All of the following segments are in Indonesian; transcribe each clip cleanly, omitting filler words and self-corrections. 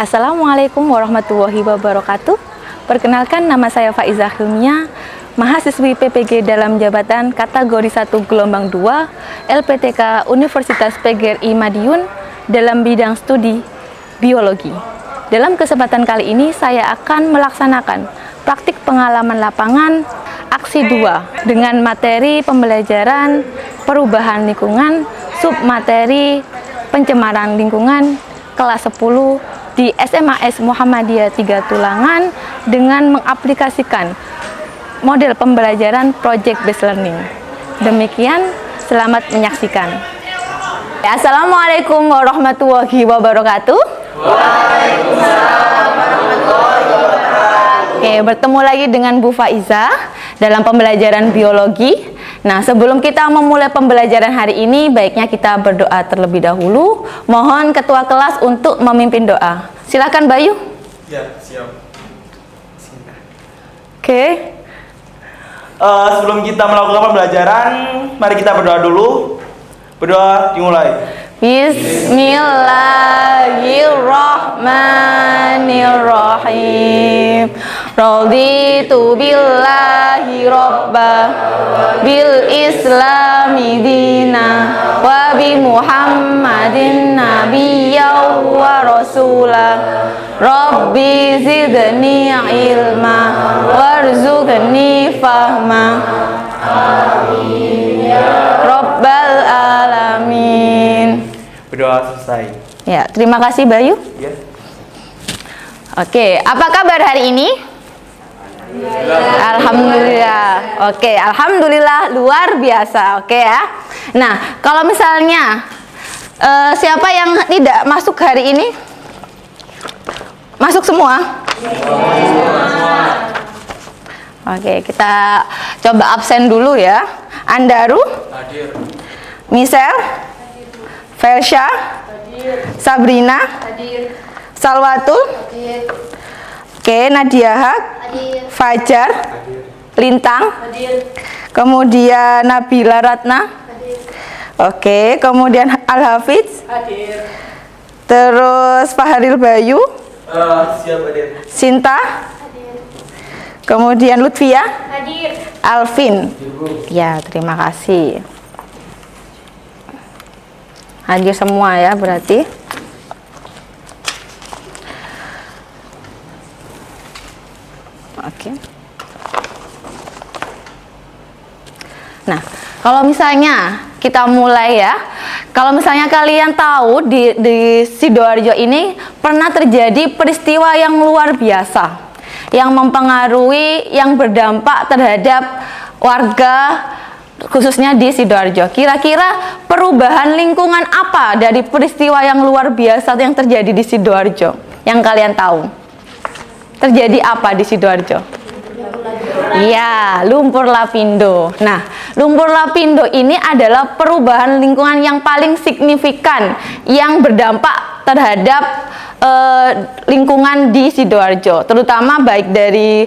Assalamualaikum warahmatullahi wabarakatuh. Perkenalkan, nama saya Faizah Hilmia, mahasiswi PPG dalam jabatan kategori 1 gelombang 2 LPTK Universitas PGRI Madiun dalam bidang studi biologi. Dalam kesempatan kali ini saya akan melaksanakan praktik pengalaman lapangan aksi 2 dengan materi pembelajaran perubahan lingkungan, submateri pencemaran lingkungan kelas 10 di SMAS Muhammadiyah 3 Tulangan dengan mengaplikasikan model pembelajaran project based learning. Demikian, selamat menyaksikan. Assalamualaikum warahmatullahi wabarakatuh. Waalaikumsalam warahmatullahi wabarakatuh. Oke, bertemu lagi dengan Bu Faizah dalam pembelajaran biologi. Nah, sebelum kita memulai pembelajaran hari ini, baiknya kita berdoa terlebih dahulu. Mohon ketua kelas untuk memimpin doa. Silakan Bayu. Ya, siap. Oke. Sebelum kita melakukan pembelajaran, mari kita berdoa dulu. Berdoa dimulai. Bismillahirrahmanirrahim. Raditu billahi robba, bil islami dina, wa bi muhammadin nabiyya wa rasulah. Rabbi zidni ilma warzuqni fahma. Amin ya Rabbal alamin. Berdoa selesai. Ya, terima kasih Bayu. Ya. Oke, apa kabar hari ini? Alhamdulillah. Oke, alhamdulillah luar biasa. Oke ya. Nah, kalau misalnya siapa yang tidak masuk hari ini? Masuk semua? Oke, kita coba absen dulu ya. Andaru? Hadir. Misel? Felsha? Sabrina? Hadir. Salwatul? Hadir. Oke, Nadia Haq? Hadir. Fajar? Hadir. Lintang? Hadir. Kemudian Nabila Ratna? Hadir. Oke, kemudian Al-Hafiz? Hadir. Terus Faharil Bayu? Siap, hadir. Sinta? Hadir. Kemudian Lutfia? Hadir. Alvin? Ya, terima kasih. Hadir semua ya berarti. Oke. Nah, kalau misalnya kita mulai ya, kalau misalnya kalian tahu di Sidoarjo ini pernah terjadi peristiwa yang luar biasa, yang mempengaruhi, yang berdampak terhadap warga khususnya di Sidoarjo. Kira-kira perubahan lingkungan apa dari peristiwa yang luar biasa yang terjadi di Sidoarjo yang kalian tahu? Terjadi apa di Sidoarjo? Iya, lumpur lapindo. Nah, lumpur lapindo ini adalah perubahan lingkungan yang paling signifikan yang berdampak terhadap lingkungan di Sidoarjo, terutama baik dari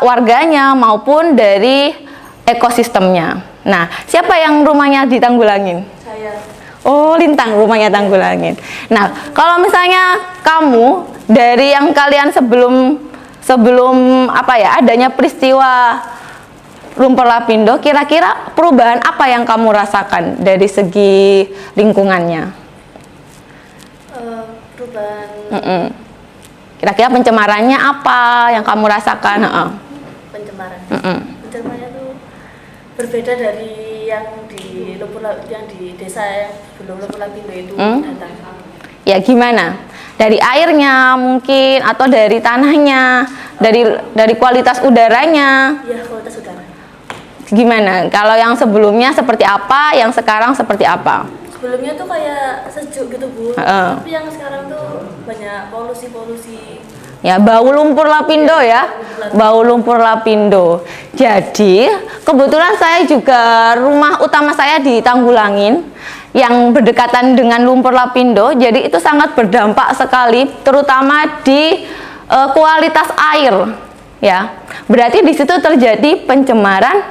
warganya maupun dari ekosistemnya. Nah, siapa yang rumahnya di Tanggulangin? Saya. Oh, Lintang rumahnya Tanggulangin. Nah, kalau misalnya kamu dari yang kalian sebelum adanya peristiwa lumpur lapindo, kira-kira perubahan apa yang kamu rasakan dari segi lingkungannya? Perubahan. Kira-kira pencemarannya apa yang kamu rasakan? Pencemaran. Pencemarannya itu berbeda dari yang di desa yang belum lumpur lapindo itu datang. Ya, gimana? Dari airnya mungkin, atau dari tanahnya, dari kualitas udaranya? Ya, kualitas udara. Gimana? Kalau yang sebelumnya seperti apa, yang sekarang seperti apa? Sebelumnya tuh kayak sejuk gitu Bu. Tapi yang sekarang tuh banyak polusi. Ya, bau lumpur lapindo ya, bau lumpur lapindo. Jadi kebetulan saya juga rumah utama saya di Tanggulangin yang berdekatan dengan lumpur lapindo. Jadi itu sangat berdampak sekali, terutama di kualitas air. Ya, berarti di situ terjadi pencemaran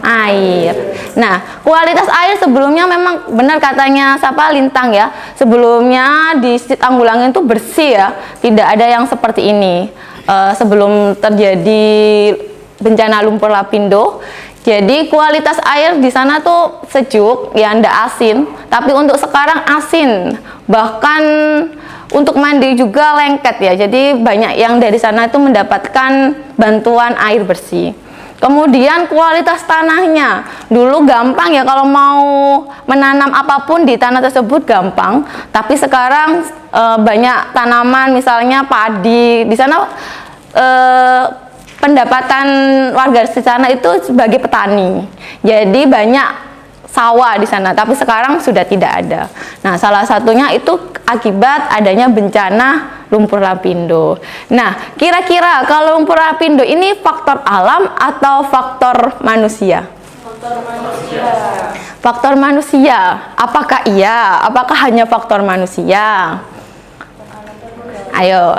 air. Nah, kualitas air sebelumnya memang benar katanya siapa Lintang ya. Sebelumnya di Tanggulangin itu bersih ya, tidak ada yang seperti ini. Sebelum terjadi bencana lumpur lapindo, jadi kualitas air di sana tuh sejuk, ya ndak asin. Tapi untuk sekarang asin, bahkan untuk mandi juga lengket ya. Jadi banyak yang dari sana itu mendapatkan bantuan air bersih. Kemudian kualitas tanahnya, dulu gampang ya kalau mau menanam apapun di tanah tersebut gampang, tapi sekarang banyak tanaman misalnya padi di sana, pendapatan warga di sana itu sebagai petani, jadi banyak sawah di sana, tapi sekarang sudah tidak ada. Nah, salah satunya itu akibat adanya bencana lumpur lapindo. Nah, kira-kira kalau lumpur lapindo ini faktor alam atau faktor manusia? Faktor manusia. Faktor manusia. Apakah iya? Apakah hanya faktor manusia? Ayo,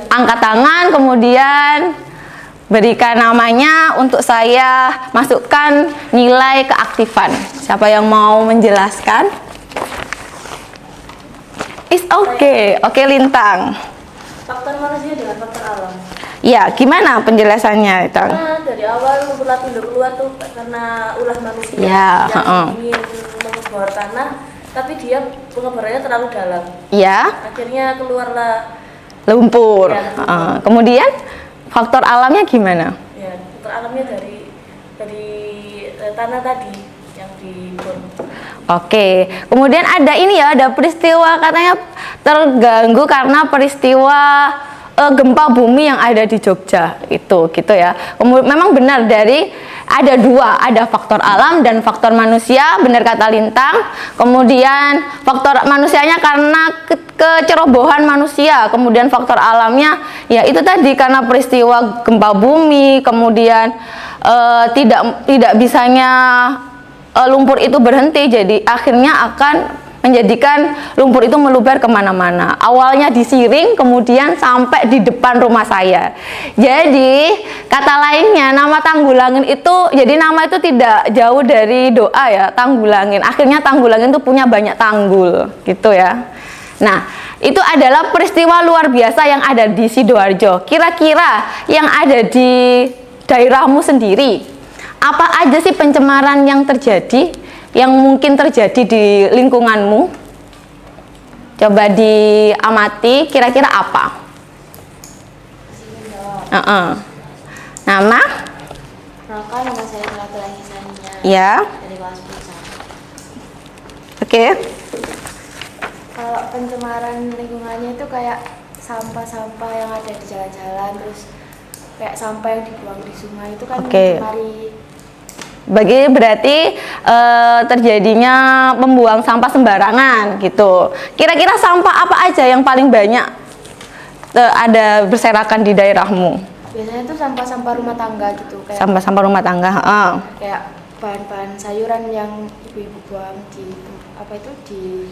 angkat tangan, kemudian berikan namanya untuk saya masukkan nilai keaktifan. Siapa yang mau menjelaskan? It's okay. Oke, Lintang. Faktor manusia dengan faktor alam. Ya, gimana penjelasannya, Lintang? Karena dari awal lumpur lapindo keluar tuh karena ulah manusia Ya, yang ingin mengebor tanah, tapi dia pengeborannya terlalu dalam. Ya, Akhirnya keluarlah lumpur. Ya, lumpur. Kemudian faktor alamnya gimana? ya faktor alamnya dari tanah tadi yang dibor. Oke, kemudian ada ini ya, ada peristiwa katanya terganggu karena peristiwa gempa bumi yang ada di Jogja itu, gitu ya. Memang benar dari ada dua, ada faktor alam dan faktor manusia, benar kata Lintang. Kemudian faktor manusianya karena kecerobohan manusia, kemudian faktor alamnya ya itu tadi karena peristiwa gempa bumi, kemudian tidak bisanya lumpur itu berhenti, jadi akhirnya akan menjadikan lumpur itu meluber kemana-mana. Awalnya di Siring, kemudian sampai di depan rumah saya. Jadi kata lainnya nama Tanggulangin itu, jadi nama itu tidak jauh dari doa ya, Tanggulangin. Akhirnya Tanggulangin itu punya banyak tanggul, gitu ya. Nah, itu adalah peristiwa luar biasa yang ada di Sidoarjo. Kira-kira yang ada di daerahmu sendiri, apa aja sih pencemaran yang terjadi, yang mungkin terjadi di lingkunganmu? Coba diamati, kira-kira apa? Nama? Maka nama saya Ratu Ahisania Ya. dari kelas 1. Oke. Kalau pencemaran lingkungannya itu kayak sampah-sampah yang ada di jalan-jalan, terus kayak sampah yang dibuang di sungai itu kan Oke. Berarti terjadinya membuang sampah sembarangan gitu. Kira-kira sampah apa aja yang paling banyak ada berserakan di daerahmu? Biasanya tuh sampah-sampah rumah tangga gitu, kayak Sampah-sampah rumah tangga. kayak bahan-bahan sayuran yang ibu-ibu buang di di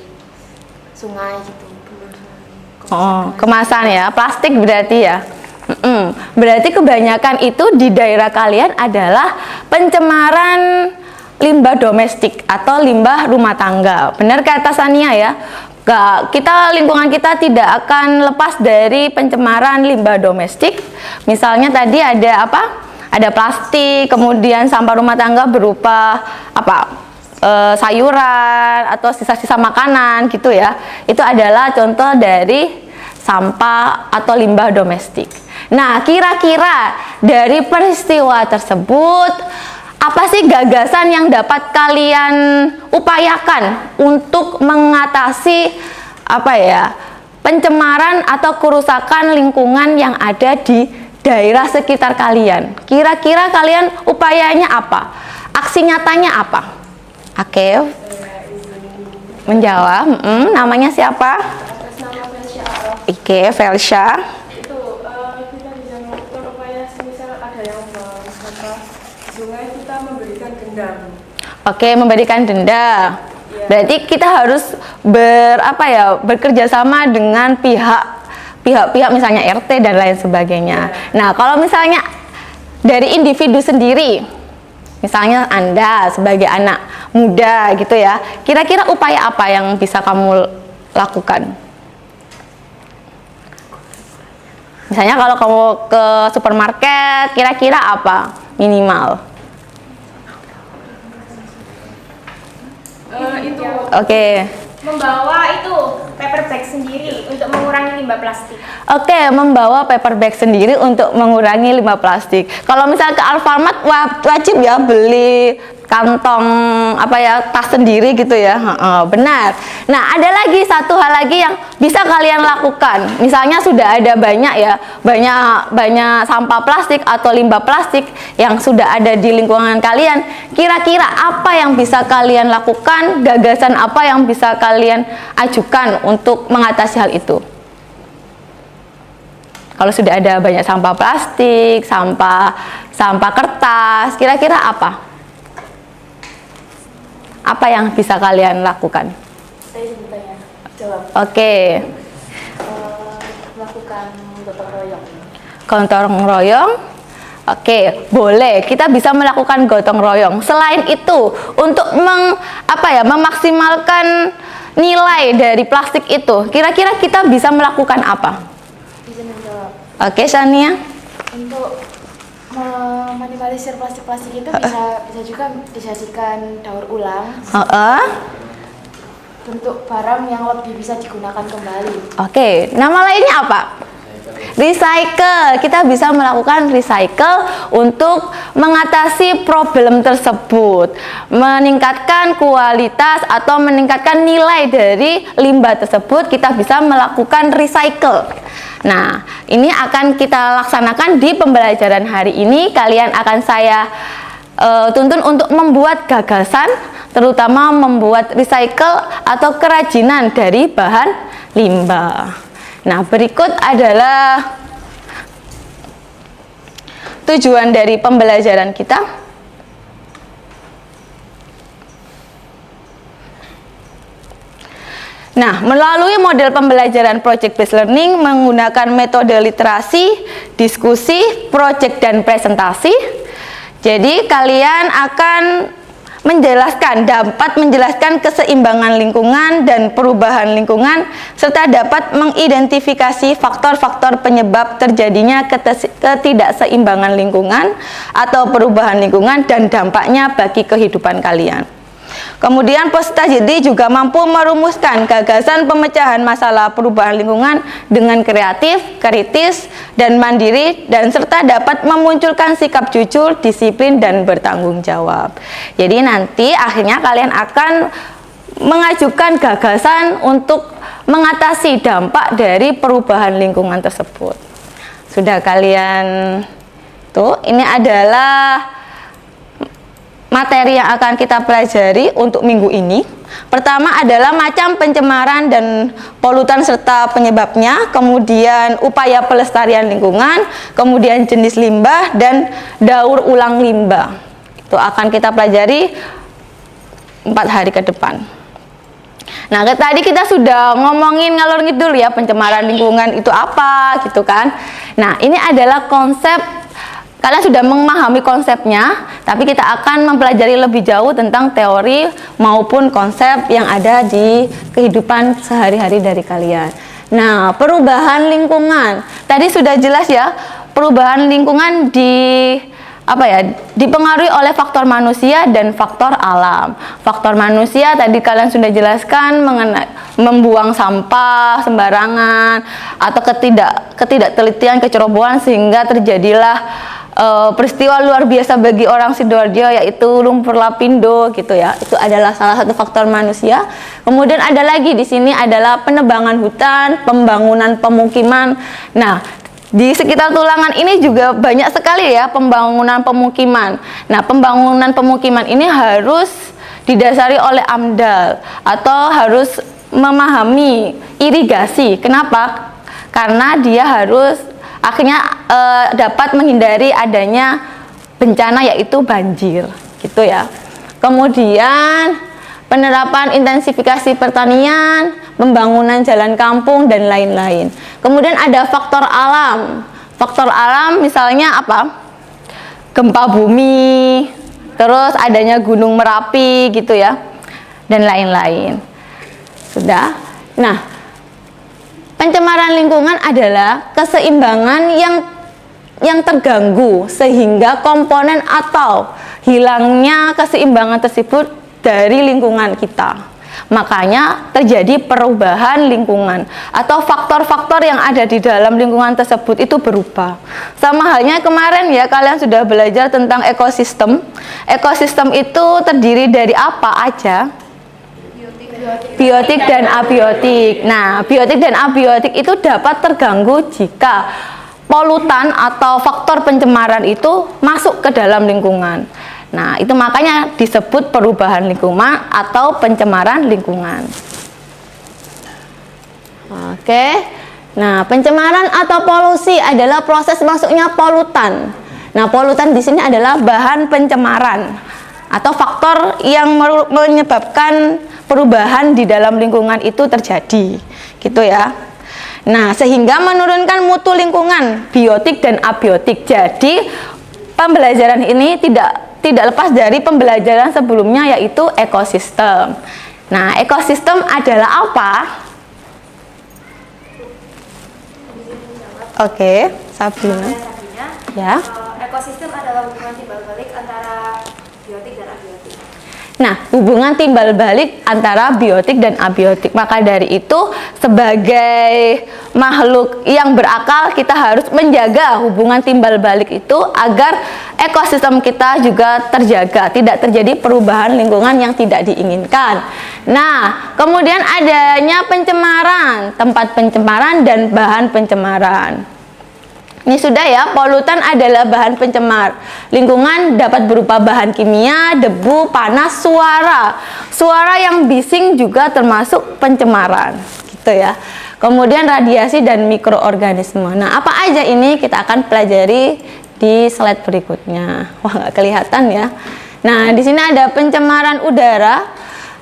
sungai gitu. Kemasan ya, plastik berarti ya. Berarti kebanyakan itu di daerah kalian adalah pencemaran limbah domestik atau limbah rumah tangga. Benar kata Sania ya. Lingkungan kita tidak akan lepas dari pencemaran limbah domestik. Misalnya tadi ada apa? Ada plastik, kemudian sampah rumah tangga berupa apa? Sayuran atau sisa-sisa makanan gitu ya. Itu adalah contoh dari sampah atau limbah domestik. Nah, kira-kira dari peristiwa tersebut, apa sih gagasan yang dapat kalian upayakan untuk mengatasi pencemaran atau kerusakan lingkungan yang ada di daerah sekitar kalian? Kira-kira kalian upayanya apa? Aksi nyatanya apa? Oke. Menjawab, namanya siapa? Oke, Felsha. Itu kita bisa melakukan upaya semisal ada yang buang sampah di sungai, kita memberikan denda. Oke, memberikan denda. Berarti kita harus bekerja sama dengan pihak misalnya RT dan lain sebagainya. Nah, kalau misalnya dari individu sendiri, Misalnya Anda sebagai anak muda gitu ya, kira-kira upaya apa yang bisa kamu lakukan? Misalnya kalau kamu ke supermarket, kira-kira apa minimal? Itu Oke. membawa itu paper bag sendiri untuk mengurangi limbah plastik. Oke, membawa paper bag sendiri untuk mengurangi limbah plastik. Kalau misalnya ke Alfamart wajib ya beli kantong tas sendiri gitu ya. Benar. Nah, ada lagi satu hal lagi yang bisa kalian lakukan. Misalnya sudah ada banyak sampah plastik atau limbah plastik yang sudah ada di lingkungan kalian. Kira-kira apa yang bisa kalian lakukan? Gagasan apa yang bisa kalian ajukan untuk mengatasi hal itu? Kalau sudah ada banyak sampah plastik, sampah kertas, kira-kira apa? Apa yang bisa kalian lakukan? Saya sebenarnya jawab. Oke. Melakukan gotong royong. Gotong royong. Oke, boleh. Kita bisa melakukan gotong royong. Selain itu, untuk memaksimalkan nilai dari plastik itu, kira-kira kita bisa melakukan apa? Bisa menjawab. Oke, Shania. Untuk meminimalisir plastik-plastik itu bisa juga dijadikan daur ulang, bentuk barang yang lebih bisa digunakan kembali. Oke, nama lainnya apa? Recycle. Kita bisa melakukan recycle untuk mengatasi problem tersebut, meningkatkan kualitas atau meningkatkan nilai dari limbah tersebut. Kita bisa melakukan recycle. Nah, ini akan kita laksanakan di pembelajaran hari ini. Kalian akan saya tuntun untuk membuat gagasan, terutama membuat recycle atau kerajinan dari bahan limbah. Nah, berikut adalah tujuan dari pembelajaran kita. Nah, melalui model pembelajaran project based learning menggunakan metode literasi, diskusi, project dan presentasi. Jadi kalian akan dapat menjelaskan keseimbangan lingkungan dan perubahan lingkungan serta dapat mengidentifikasi faktor-faktor penyebab terjadinya ketidakseimbangan lingkungan atau perubahan lingkungan dan dampaknya bagi kehidupan kalian. Kemudian peserta jadi juga mampu merumuskan gagasan pemecahan masalah perubahan lingkungan dengan kreatif, kritis, dan mandiri, dan serta dapat memunculkan sikap jujur, disiplin, dan bertanggung jawab. Jadi nanti akhirnya kalian akan mengajukan gagasan untuk mengatasi dampak dari perubahan lingkungan tersebut. Sudah kalian tuh, ini adalah materi yang akan kita pelajari untuk minggu ini. Pertama adalah macam pencemaran dan polutan serta penyebabnya, kemudian upaya pelestarian lingkungan, kemudian jenis limbah dan daur ulang limbah. Itu akan kita pelajari 4 hari ke depan. Nah, tadi kita sudah ngomongin ngalor ngidul ya, pencemaran lingkungan itu apa gitu kan. Nah, ini adalah konsep. Kalian sudah memahami konsepnya, tapi kita akan mempelajari lebih jauh tentang teori maupun konsep yang ada di kehidupan sehari-hari dari kalian. Nah, perubahan lingkungan. Tadi sudah jelas ya, perubahan lingkungan dipengaruhi oleh faktor manusia dan faktor alam. Faktor manusia tadi kalian sudah jelaskan mengenai membuang sampah sembarangan atau ketidaktelitian, kecerobohan sehingga terjadilah peristiwa luar biasa bagi orang Sidoarjo, yaitu lumpur lapindo gitu ya. Itu adalah salah satu faktor manusia. Kemudian ada lagi di sini adalah penebangan hutan, pembangunan pemukiman. Nah, di sekitar Tulangan ini juga banyak sekali ya pembangunan pemukiman. Nah, pembangunan pemukiman ini harus didasari oleh AMDAL atau harus memahami irigasi. Kenapa? Karena dia harus akhirnya dapat menghindari adanya bencana yaitu banjir gitu ya. Kemudian penerapan intensifikasi pertanian, pembangunan jalan kampung dan lain-lain. Kemudian ada faktor alam. Faktor alam misalnya apa? Gempa bumi, terus adanya Gunung Merapi gitu ya, dan lain-lain. Sudah. Nah, pencemaran lingkungan adalah keseimbangan yang terganggu sehingga komponen atau hilangnya keseimbangan tersebut dari lingkungan kita. Makanya terjadi perubahan lingkungan atau faktor-faktor yang ada di dalam lingkungan tersebut itu berubah. Sama halnya kemarin ya, kalian sudah belajar tentang ekosistem. Ekosistem itu terdiri dari apa aja? Biotik dan abiotik. Nah, biotik dan abiotik itu dapat terganggu jika polutan atau faktor pencemaran itu masuk ke dalam lingkungan. Nah, itu makanya disebut perubahan lingkungan atau pencemaran lingkungan. Oke. Nah, pencemaran atau polusi adalah proses masuknya polutan. Nah, polutan di sini adalah bahan pencemaran atau faktor yang menyebabkan perubahan di dalam lingkungan itu terjadi. Gitu ya. Nah, sehingga menurunkan mutu lingkungan, biotik dan abiotik. Jadi, pembelajaran ini tidak lepas dari pembelajaran sebelumnya, yaitu ekosistem. Nah, ekosistem adalah apa? Oke, Sabrina. Ya. Ekosistem adalah hubungan timbal balik antara biotik dan abiotik. Nah, hubungan timbal balik antara biotik dan abiotik. Maka dari itu, sebagai makhluk yang berakal, kita harus menjaga hubungan timbal balik itu agar ekosistem kita juga terjaga, tidak terjadi perubahan lingkungan yang tidak diinginkan. Nah, kemudian adanya pencemaran, tempat pencemaran dan bahan pencemaran. Ini sudah ya, polutan adalah bahan pencemar. Lingkungan dapat berupa bahan kimia, debu, panas, suara. Suara yang bising juga termasuk pencemaran, gitu ya. Kemudian radiasi dan mikroorganisme. Nah, apa aja ini kita akan pelajari di slide berikutnya. Wah, nggak kelihatan ya. Nah, di sini ada pencemaran udara.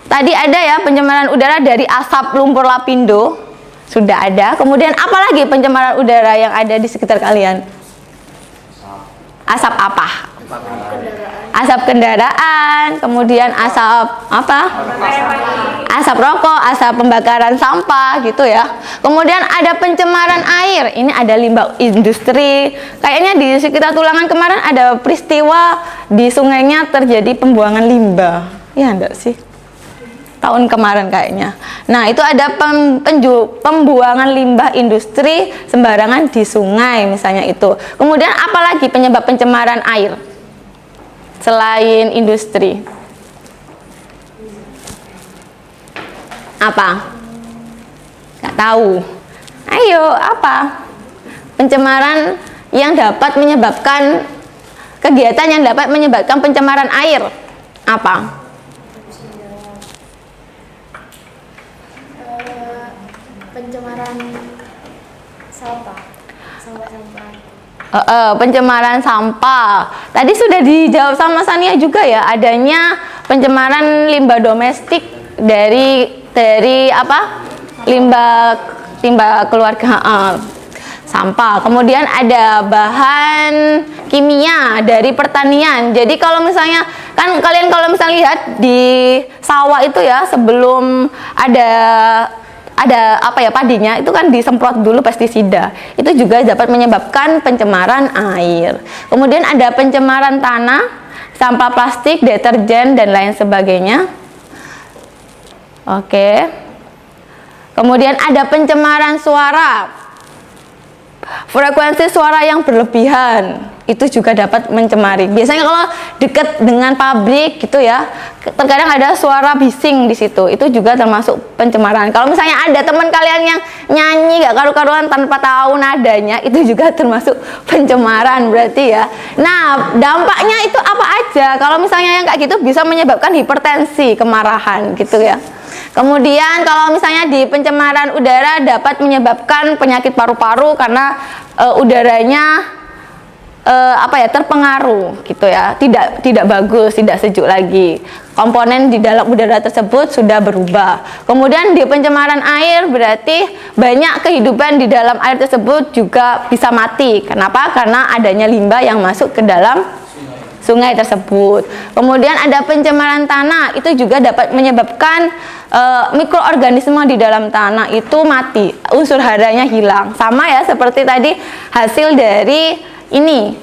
Tadi ada ya pencemaran udara dari asap lumpur lapindo. Sudah ada. Kemudian apa lagi pencemaran udara yang ada di sekitar kalian? Asap apa? Asap kendaraan. Kemudian asap apa? Asap rokok, asap pembakaran sampah gitu ya. Kemudian ada pencemaran air. Ini ada limbah industri. Kayaknya di sekitar Tulangan kemarin ada peristiwa di sungainya terjadi pembuangan limbah. Ya enggak sih? Tahun kemarin kayaknya. Nah, itu ada pembuangan limbah industri sembarangan di sungai misalnya itu. Kemudian apalagi penyebab pencemaran air selain industri? Apa? Nggak tahu. Ayo, apa? Pencemaran yang dapat menyebabkan kegiatan yang dapat menyebabkan pencemaran air. Apa? Pencemaran sampah. Pencemaran sampah. Tadi sudah dijawab sama Sania juga ya, adanya pencemaran limbah domestik dari apa? Limbah keluarga, sampah. Kemudian ada bahan kimia dari pertanian. Jadi kalau misalnya kan kalian kalau misalnya lihat di sawah itu ya, sebelum ada apa ya padinya itu kan disemprot dulu pestisida, itu juga dapat menyebabkan pencemaran air. Kemudian ada pencemaran tanah, sampah plastik, deterjen dan lain sebagainya. Oke. Kemudian ada pencemaran suara, frekuensi suara yang berlebihan itu juga dapat mencemari. Biasanya kalau dekat dengan pabrik gitu ya, terkadang ada suara bising di situ. Itu juga termasuk pencemaran. Kalau misalnya ada teman kalian yang nyanyi gak karu-karuan tanpa tahu nadanya, itu juga termasuk pencemaran berarti ya. Nah, dampaknya itu apa aja? Kalau misalnya yang kayak gitu bisa menyebabkan hipertensi, kemarahan gitu ya. Kemudian kalau misalnya di pencemaran udara dapat menyebabkan penyakit paru-paru karena udaranya terpengaruh gitu ya, tidak bagus, tidak sejuk lagi. Komponen di dalam udara tersebut sudah berubah. Kemudian di pencemaran air berarti banyak kehidupan di dalam air tersebut juga bisa mati. Kenapa? Karena adanya limbah yang masuk ke dalam sungai tersebut. Kemudian ada pencemaran tanah, itu juga dapat menyebabkan mikroorganisme di dalam tanah itu mati, unsur haranya hilang. Sama ya seperti tadi hasil dari ini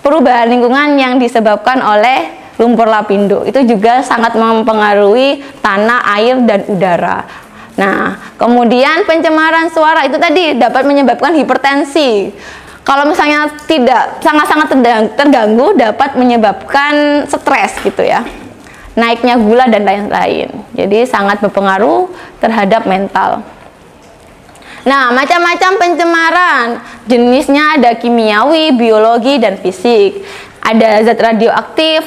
perubahan lingkungan yang disebabkan oleh lumpur lapindo, itu juga sangat mempengaruhi tanah, air, dan udara. Nah, kemudian pencemaran suara itu tadi dapat menyebabkan hipertensi. Kalau misalnya tidak sangat-sangat terganggu, dapat menyebabkan stres gitu ya, naiknya gula dan lain-lain. Jadi sangat berpengaruh terhadap mental. Nah, macam-macam pencemaran, jenisnya ada kimiawi, biologi, dan fisik. Ada zat radioaktif,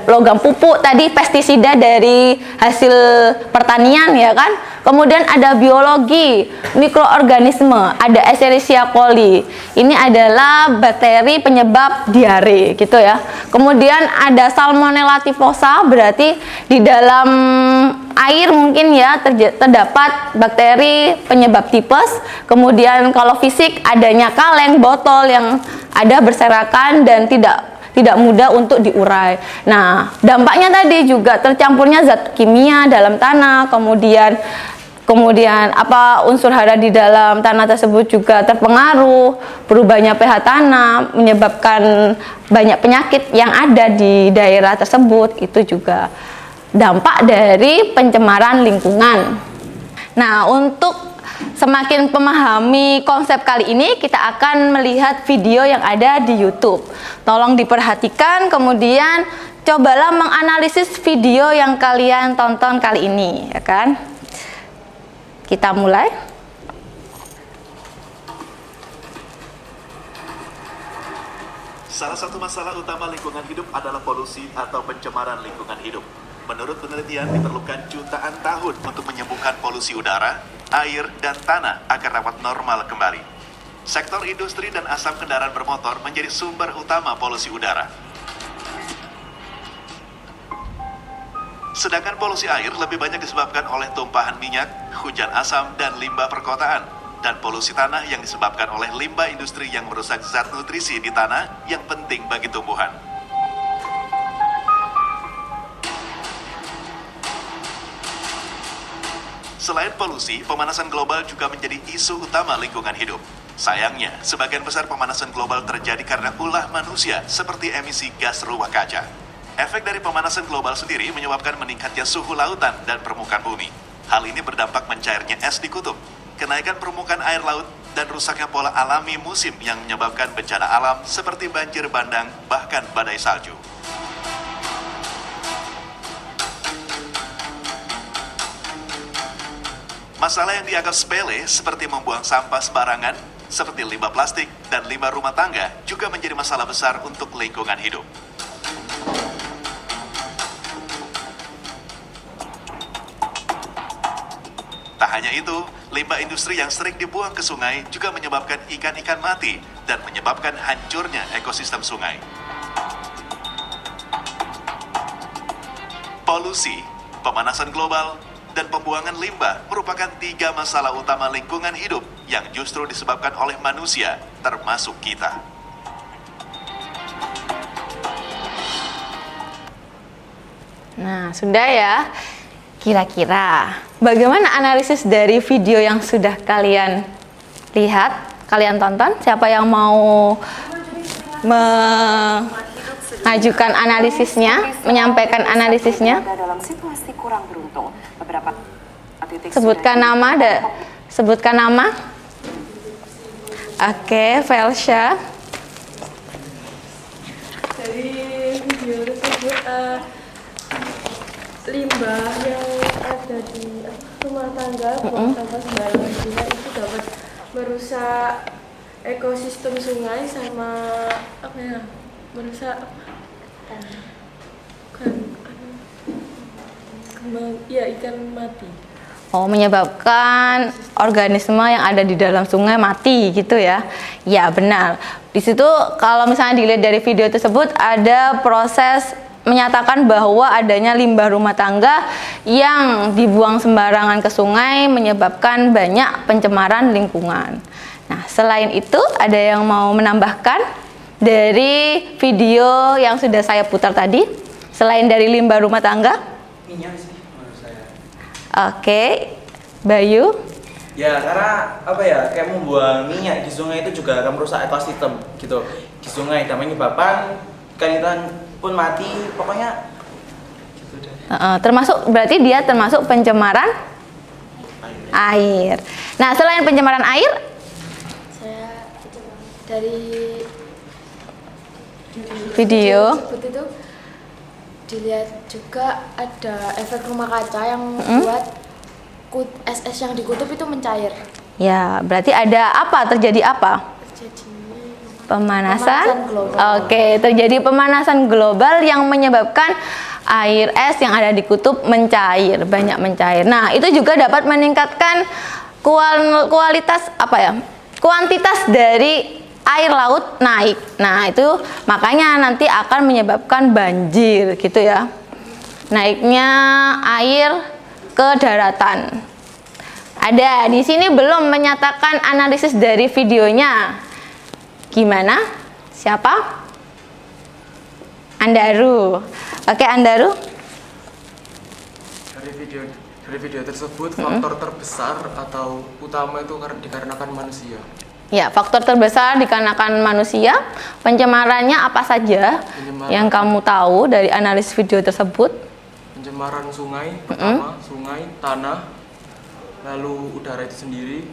logam pupuk, tadi pestisida dari hasil pertanian ya kan. Kemudian ada biologi, mikroorganisme, ada Escherichia coli. Ini adalah bakteri penyebab diare gitu ya. Kemudian ada Salmonella typhosa, berarti di dalam air mungkin ya terdapat bakteri penyebab tipes. Kemudian kalau fisik adanya kaleng, botol yang ada berserakan dan tidak mudah untuk diurai. Nah, dampaknya tadi juga tercampurnya zat kimia dalam tanah, kemudian unsur hara di dalam tanah tersebut juga terpengaruh, berubahnya pH tanah menyebabkan banyak penyakit yang ada di daerah tersebut. Itu juga dampak dari pencemaran lingkungan. Nah, untuk semakin memahami konsep kali ini, kita akan melihat video yang ada di YouTube. Tolong diperhatikan, kemudian cobalah menganalisis video yang kalian tonton kali ini, ya kan? Kita mulai. Salah satu masalah utama lingkungan hidup adalah polusi atau pencemaran lingkungan hidup. Menurut penelitian, diperlukan jutaan tahun untuk menyembuhkan polusi udara, air, dan tanah agar dapat normal kembali. Sektor industri dan asap kendaraan bermotor menjadi sumber utama polusi udara. Sedangkan polusi air lebih banyak disebabkan oleh tumpahan minyak, hujan asam, dan limbah perkotaan. Dan polusi tanah yang disebabkan oleh limbah industri yang merusak zat nutrisi di tanah yang penting bagi tumbuhan. Selain polusi, pemanasan global juga menjadi isu utama lingkungan hidup. Sayangnya, sebagian besar pemanasan global terjadi karena ulah manusia seperti emisi gas rumah kaca. Efek dari pemanasan global sendiri menyebabkan meningkatnya suhu lautan dan permukaan bumi. Hal ini berdampak mencairnya es di kutub, kenaikan permukaan air laut, dan rusaknya pola alami musim yang menyebabkan bencana alam seperti banjir bandang, bahkan badai salju. Masalah yang dianggap sepele seperti membuang sampah sembarangan, seperti limbah plastik dan limbah rumah tangga juga menjadi masalah besar untuk lingkungan hidup. Tak hanya itu, limbah industri yang sering dibuang ke sungai juga menyebabkan ikan-ikan mati dan menyebabkan hancurnya ekosistem sungai. Polusi, pemanasan global, dan pembuangan limbah merupakan 3 masalah utama lingkungan hidup yang justru disebabkan oleh manusia, termasuk kita. Nah, sudah ya. Kira-kira bagaimana analisis dari video yang sudah kalian lihat, kalian tonton? Siapa yang mau mengajukan analisisnya, menyampaikan analisisnya? Dalam situasi kurang beruntung, beberapa titik Sebutkan nama, sebutkan nama. Oke, Felsha. Dari video tersebut limbah yang ada di rumah tangga, buang sampah sembarangan juga itu dapat merusak ekosistem sungai sama merusak ikan mati. Oh, menyebabkan organisme yang ada di dalam sungai mati gitu ya. Ya, benar. Di situ kalau misalnya dilihat dari video tersebut ada proses menyatakan bahwa adanya limbah rumah tangga yang dibuang sembarangan ke sungai menyebabkan banyak pencemaran lingkungan. Nah, selain itu ada yang mau menambahkan? dari video yang sudah saya putar tadi, selain dari limbah rumah tangga? Minyak sih menurut saya. Oke, Bayu? Ya karena apa ya, kayak membuang minyak di sungai itu juga akan merusak ekosistem gitu di sungai dan menyebabkan ikan pun mati, pokoknya gitu deh. Termasuk, berarti dia termasuk pencemaran air. Nah, selain pencemaran air, Saya dari video. tersebut itu dilihat juga ada efek rumah kaca yang membuat es yang dikutub itu mencair. Ya, berarti ada apa? Terjadi apa? Jadi Pemanasan global. Oke, terjadi pemanasan global yang menyebabkan air es yang ada di kutub mencair, banyak mencair. Nah, itu juga dapat meningkatkan kualitas apa ya? Kuantitas dari air laut naik. Nah, itu makanya nanti akan menyebabkan banjir gitu ya. Naiknya air ke daratan. Ada di sini belum menyatakan analisis dari videonya. Gimana? Siapa? Andaru. Oke, Andaru. Dari video tersebut faktor terbesar atau utama itu dikarenakan manusia. Ya, faktor terbesar dikarenakan manusia. Pencemarannya apa saja yang kamu tahu dari analisis video tersebut? Pencemaran sungai, pertama sungai, tanah, lalu udara itu sendiri,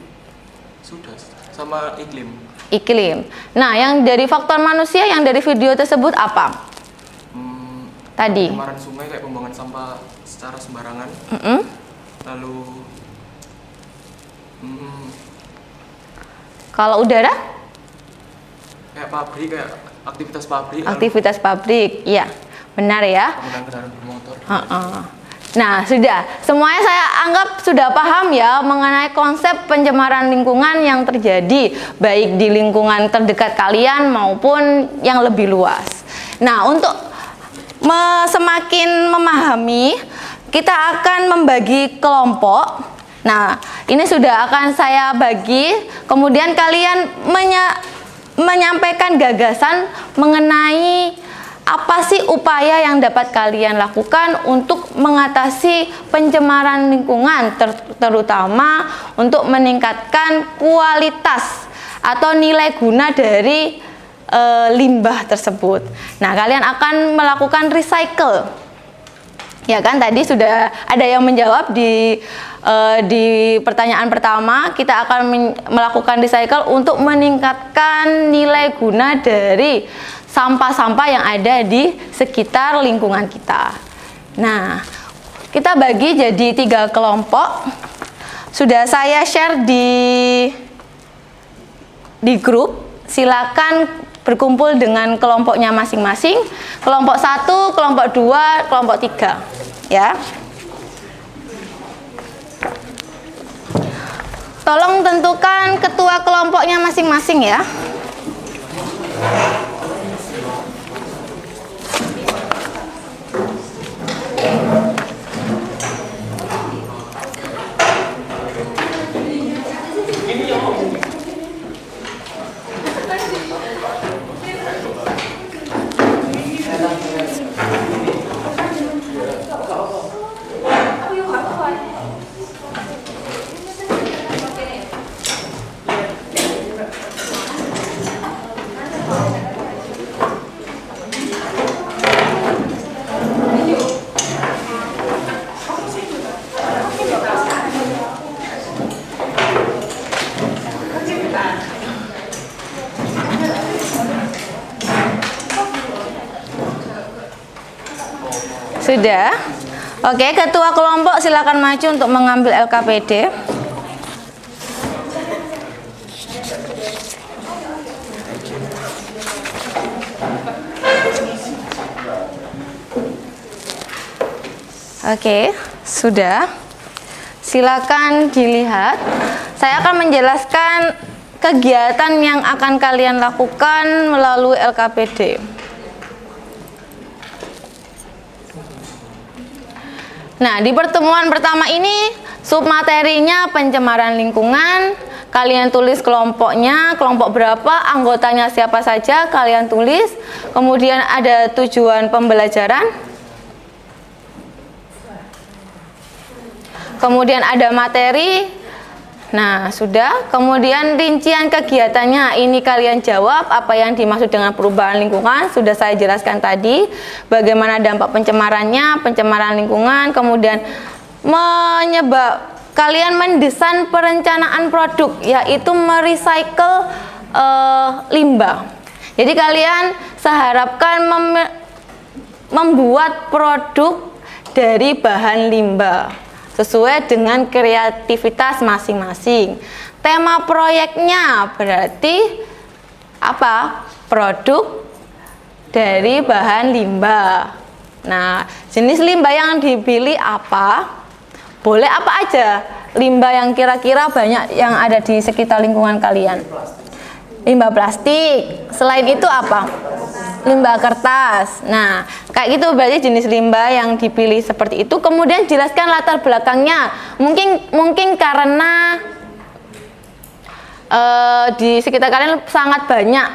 sudah, sama iklim. Iklim. Nah, yang dari faktor manusia yang dari video tersebut apa? Tadi. Pencemaran sungai kayak pembuangan sampah secara sembarangan. Lalu Kalau udara? kayak pabrik, kayak aktivitas pabrik. Aktivitas pabrik. Iya, benar ya. Penggunaan kendaraan bermotor. Nah, sudah. Semuanya saya anggap sudah paham ya mengenai konsep pencemaran lingkungan yang terjadi baik di lingkungan terdekat kalian maupun yang lebih luas. Nah, untuk semakin memahami, kita akan membagi kelompok. Nah, ini sudah akan saya bagi, kemudian kalian menyampaikan gagasan mengenai apa sih upaya yang dapat kalian lakukan untuk mengatasi pencemaran lingkungan, terutama untuk meningkatkan kualitas atau nilai guna dari limbah tersebut. Nah, kalian akan melakukan recycle. Ya kan, tadi sudah ada yang menjawab di pertanyaan pertama, kita akan melakukan recycle untuk meningkatkan nilai guna dari sampah-sampah yang ada di sekitar lingkungan kita. Nah, kita bagi jadi 3 kelompok. Sudah saya share di grup. Silakan berkumpul dengan kelompoknya masing-masing. Kelompok 1, kelompok 2, kelompok 3. Ya. Tolong tentukan ketua kelompoknya masing-masing ya. Sudah. Oke, ketua kelompok silakan maju untuk mengambil LKPD. Oke, sudah. Silakan dilihat. Saya akan menjelaskan kegiatan yang akan kalian lakukan melalui LKPD. Nah, di pertemuan pertama ini submaterinya pencemaran lingkungan. kalian tulis kelompoknya, kelompok berapa, anggotanya siapa saja, kalian tulis. Kemudian ada tujuan pembelajaran. Kemudian ada materi. Nah, sudah. Kemudian rincian kegiatannya, ini kalian jawab apa yang dimaksud dengan perubahan lingkungan. Sudah saya jelaskan tadi, bagaimana dampak pencemarannya, pencemaran lingkungan. Kemudian kalian mendesain perencanaan produk, yaitu merecycle limbah. Jadi kalian seharapkan membuat produk dari bahan limbah sesuai dengan kreativitas masing-masing. Tema proyeknya berarti apa? Produk dari bahan limbah. Nah, jenis limbah yang dipilih apa? Boleh apa aja limbah yang kira-kira banyak yang ada di sekitar lingkungan kalian. Limbah plastik. Selain itu apa? Limbah kertas. Nah, kayak gitu berarti jenis limbah yang dipilih seperti itu. Kemudian jelaskan latar belakangnya. Mungkin karena di sekitar kalian sangat banyak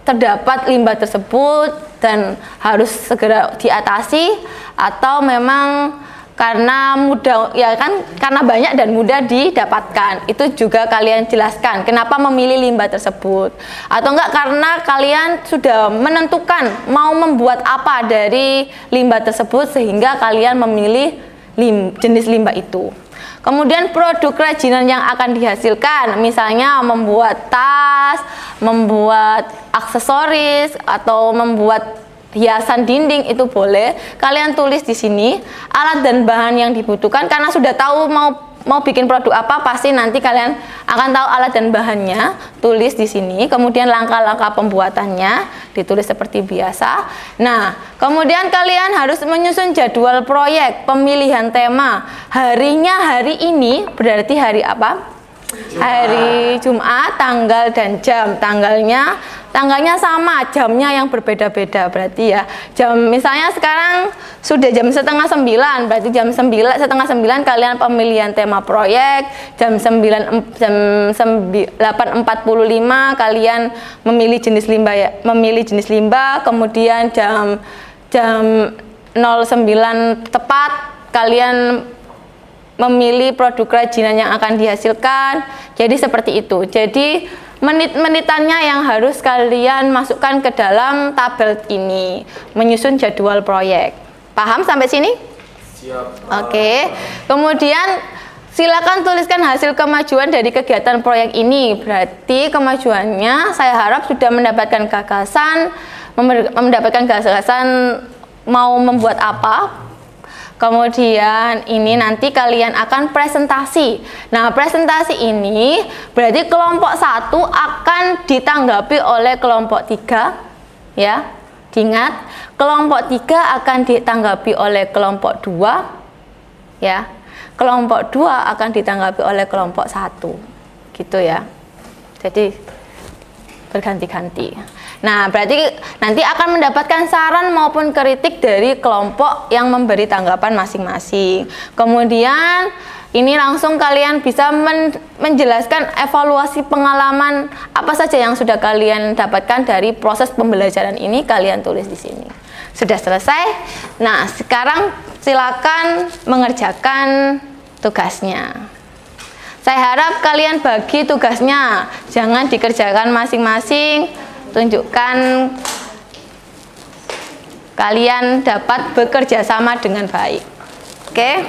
terdapat limbah tersebut dan harus segera diatasi, atau memang karena mudah, ya kan, karena banyak dan mudah didapatkan. Itu juga kalian jelaskan kenapa memilih limbah tersebut. Atau enggak karena kalian sudah menentukan mau membuat apa dari limbah tersebut sehingga kalian memilih jenis limbah itu. Kemudian produk kerajinan yang akan dihasilkan, misalnya membuat tas, membuat aksesoris, atau membuat hiasan dinding, itu boleh kalian tulis di sini. Alat dan bahan yang dibutuhkan, karena sudah tahu mau bikin produk apa, pasti nanti kalian akan tahu alat dan bahannya, tulis di sini. Kemudian langkah-langkah pembuatannya ditulis seperti biasa. Nah, kemudian kalian harus menyusun jadwal proyek, pemilihan tema. Harinya hari ini berarti hari apa? Hari Jumat, tanggal dan jam. Tanggalnya sama, jamnya yang berbeda-beda berarti ya. Jam misalnya sekarang sudah jam 8:30, berarti jam 8:30 kalian pemilihan tema proyek. Jam 8:45 kalian memilih jenis limbah, kemudian jam 09 tepat kalian memilih produk kerajinan yang akan dihasilkan. Jadi seperti itu. Jadi menit-menitannya yang harus kalian masukkan ke dalam tabel ini, menyusun jadwal proyek. Paham sampai sini? Siap. Oke. Kemudian silakan tuliskan hasil kemajuan dari kegiatan proyek ini. Berarti kemajuannya saya harap sudah mendapatkan gagasan mau membuat apa. Kemudian ini nanti kalian akan presentasi. Nah, presentasi ini berarti kelompok 1 akan ditanggapi oleh kelompok 3, ya. Ingat, kelompok 3 akan ditanggapi oleh kelompok 2, ya. Kelompok 2 akan ditanggapi oleh kelompok 1. Gitu ya. Jadi berganti-ganti. Nah, berarti nanti akan mendapatkan saran maupun kritik dari kelompok yang memberi tanggapan masing-masing. Kemudian ini langsung kalian bisa menjelaskan evaluasi pengalaman apa saja yang sudah kalian dapatkan dari proses pembelajaran ini, kalian tulis di sini. Sudah selesai. Nah, sekarang silakan mengerjakan tugasnya. Saya harap kalian bagi tugasnya, jangan dikerjakan masing-masing. Tunjukkan kalian dapat bekerja sama dengan baik. Oke?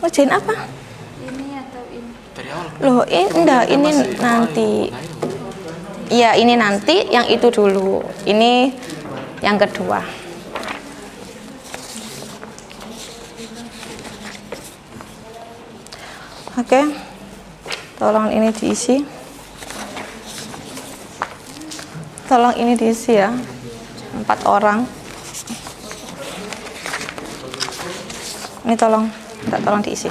Ngerjain apa? Ini atau ini? Dari awal. Loh, ini nanti. Iya, ini nanti, yang itu dulu. Ini yang kedua. Oke. Tolong ini diisi. Tolong ini diisi ya. 4 orang. Ini tolong diisi.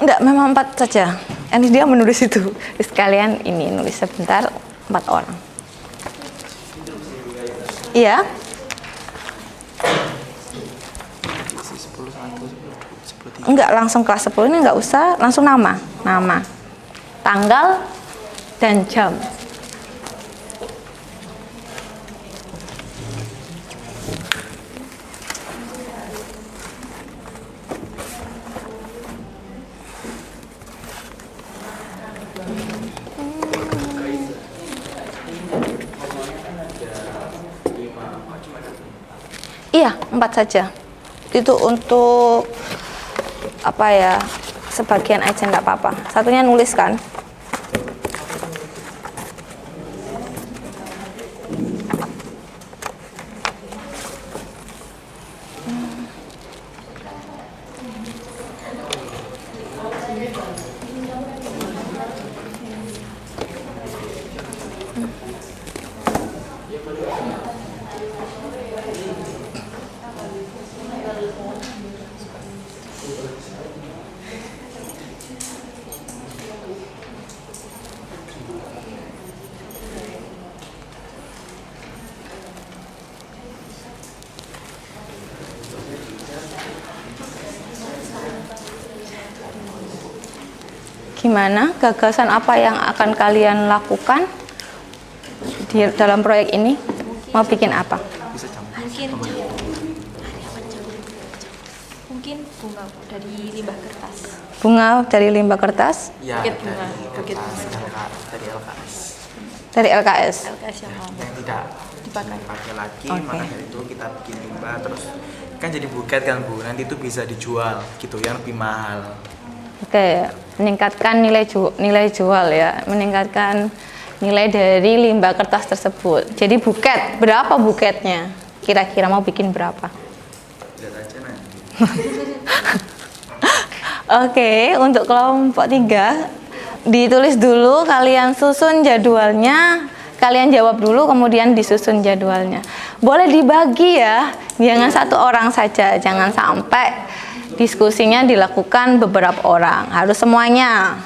Enggak, memang 4 saja. Ini dia menulis itu. Sekalian ini nulis sebentar 4 orang. Iya. 10, 1, 10, 10, 3. Enggak, langsung kelas 10 ini enggak usah, langsung nama, tanggal, dan jam. Iya, 4 saja. Itu untuk apa ya? Sebagian aja enggak apa-apa. Satunya nulis kan? Gimana gagasan apa yang akan kalian lakukan di dalam proyek ini? Mau bikin apa? Mungkin bunga dari limbah kertas. Bunga dari limbah kertas? Ya, Bukit bunga, bukit dari LKS. Dari LKS. LKS yang mau Yang tidak dipakai. dipakai lagi, Oke. maka dari itu kita bikin limbah terus kan jadi buket kan Bu. Nanti itu bisa dijual gitu yang lebih mahal. Oke, meningkatkan nilai jual ya, meningkatkan nilai dari limbah kertas tersebut. Jadi buket, berapa buketnya? Kira-kira mau bikin berapa? Lihat aja nanti. Oke, untuk kelompok 3 ditulis dulu, kalian susun jadwalnya, kalian jawab dulu, kemudian disusun jadwalnya. Boleh dibagi ya, jangan satu orang saja, jangan sampai diskusinya dilakukan beberapa orang, harus semuanya.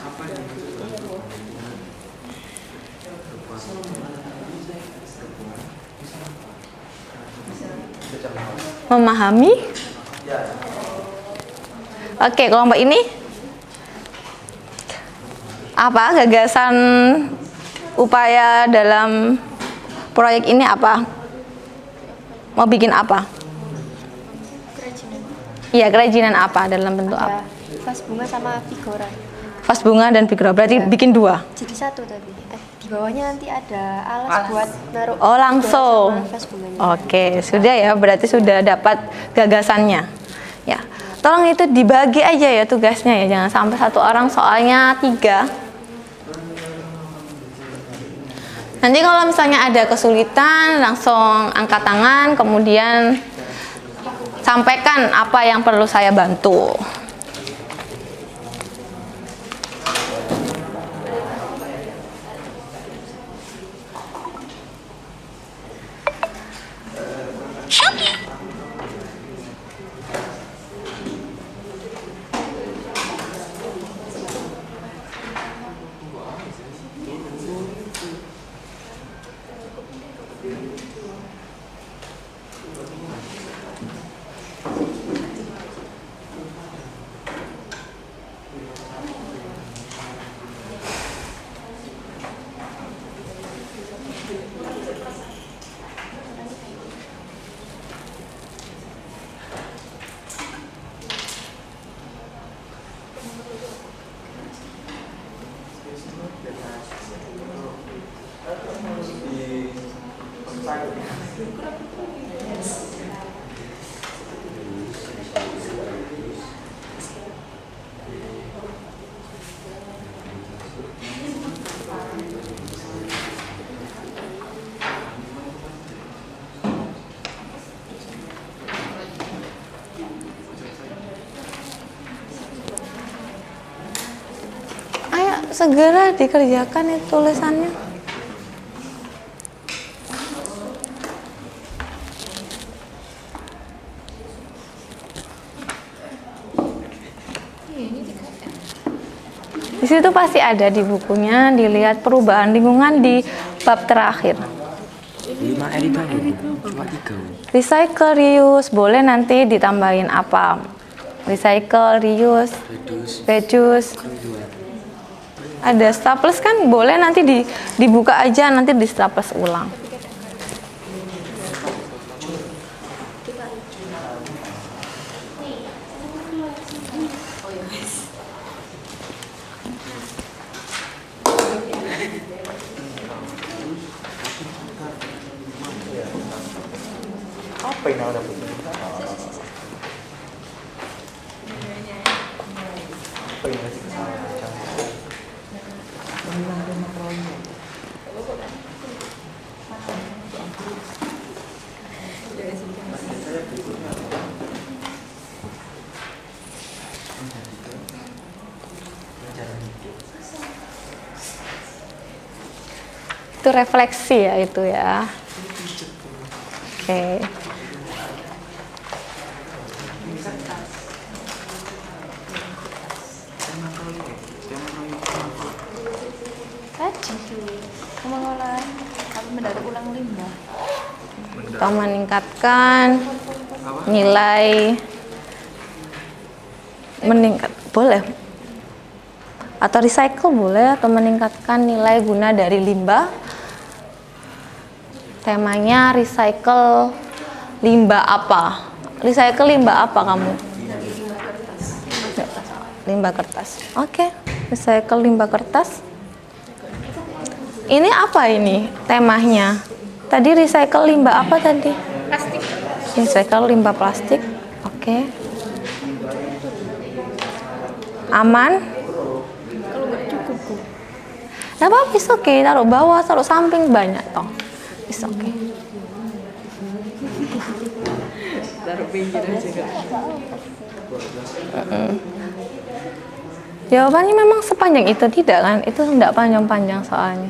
Memahami? Oke, kelompok ini apa gagasan upaya dalam proyek ini apa? Mau bikin apa? Iya, kerajinan apa? Dalam bentuk apa? Vas bunga sama figura. Vas bunga dan figura. Berarti bikin 2. Jadi satu tadi. Di bawahnya nanti ada alas buat naruh. Oh, langsung. vas bunganya. Oke, sudah ya. Berarti sudah dapat gagasannya. Ya. Tolong itu dibagi aja ya tugasnya ya. Jangan sampai satu orang soalnya 3. Nanti kalau misalnya ada kesulitan, langsung angkat tangan, kemudian sampaikan apa yang perlu saya bantu. Ayo segera dikerjakan itu tulisannya. situ pasti ada di bukunya, dilihat perubahan lingkungan di bab terakhir. 5R itu apa? Cuma 3. Recycle, reuse, boleh nanti ditambahin apa? Recycle, reuse, reduce. Ada staples kan boleh nanti dibuka aja, nanti di staples ulang. Apa yang ada? Itu refleksi ya itu ya. Oke. Mengolah kami mendaur ulang limbah. Atau meningkatkan nilai boleh, atau recycle boleh, atau meningkatkan nilai guna dari limbah. Temanya recycle limbah apa? Recycle limbah apa kamu? Limbah kertas. Oke, recycle limbah kertas. Ini apa ini temanya? Tadi recycle limbah apa tadi? Plastik. Recycle limbah plastik. Oke. Aman? Kalau nggak cukup kok. Nah, apa bisa oke, taruh bawah, taruh samping banyak toh. Bisa oke. Taruh pinggir aja kan. Jawabannya memang sepanjang itu tidak kan? Itu tidak panjang-panjang soalnya.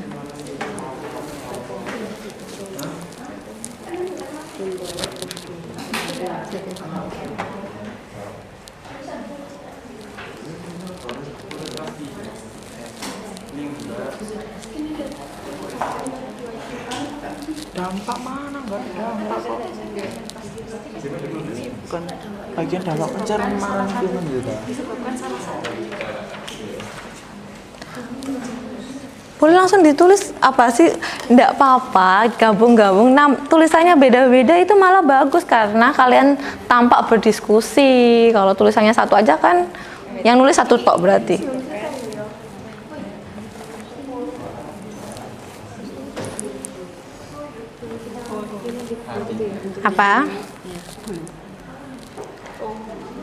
Dampak mana? Enggak ada dampak kok. Bukan bagian dampak pencernaan gitu. Boleh langsung ditulis apa sih? Tidak apa-apa, gabung-gabung. Nah, tulisannya beda-beda itu malah bagus karena kalian tampak berdiskusi. Kalau tulisannya satu aja kan, yang nulis satu tok berarti. Apa?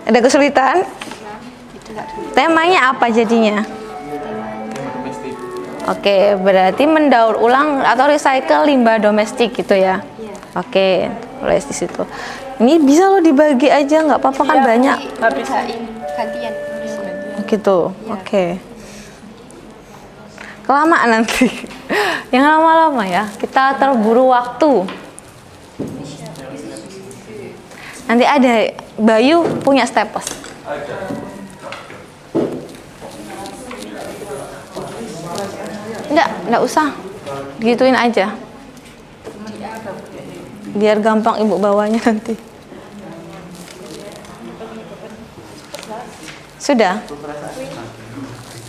Ada kesulitan? Temanya apa jadinya? Oke, berarti mendaur ulang atau recycle limbah domestik gitu ya? Oke, tulis di situ. Ini bisa lo dibagi aja, nggak apa-apa kan banyak. Bisa gantian. Gitu, oke. Kelamaan nanti. Yang lama-lama ya, kita terburu waktu. Nanti ada Bayu punya staples. Enggak usah. Gituin aja. Biar gampang ibu bawanya nanti. Sudah?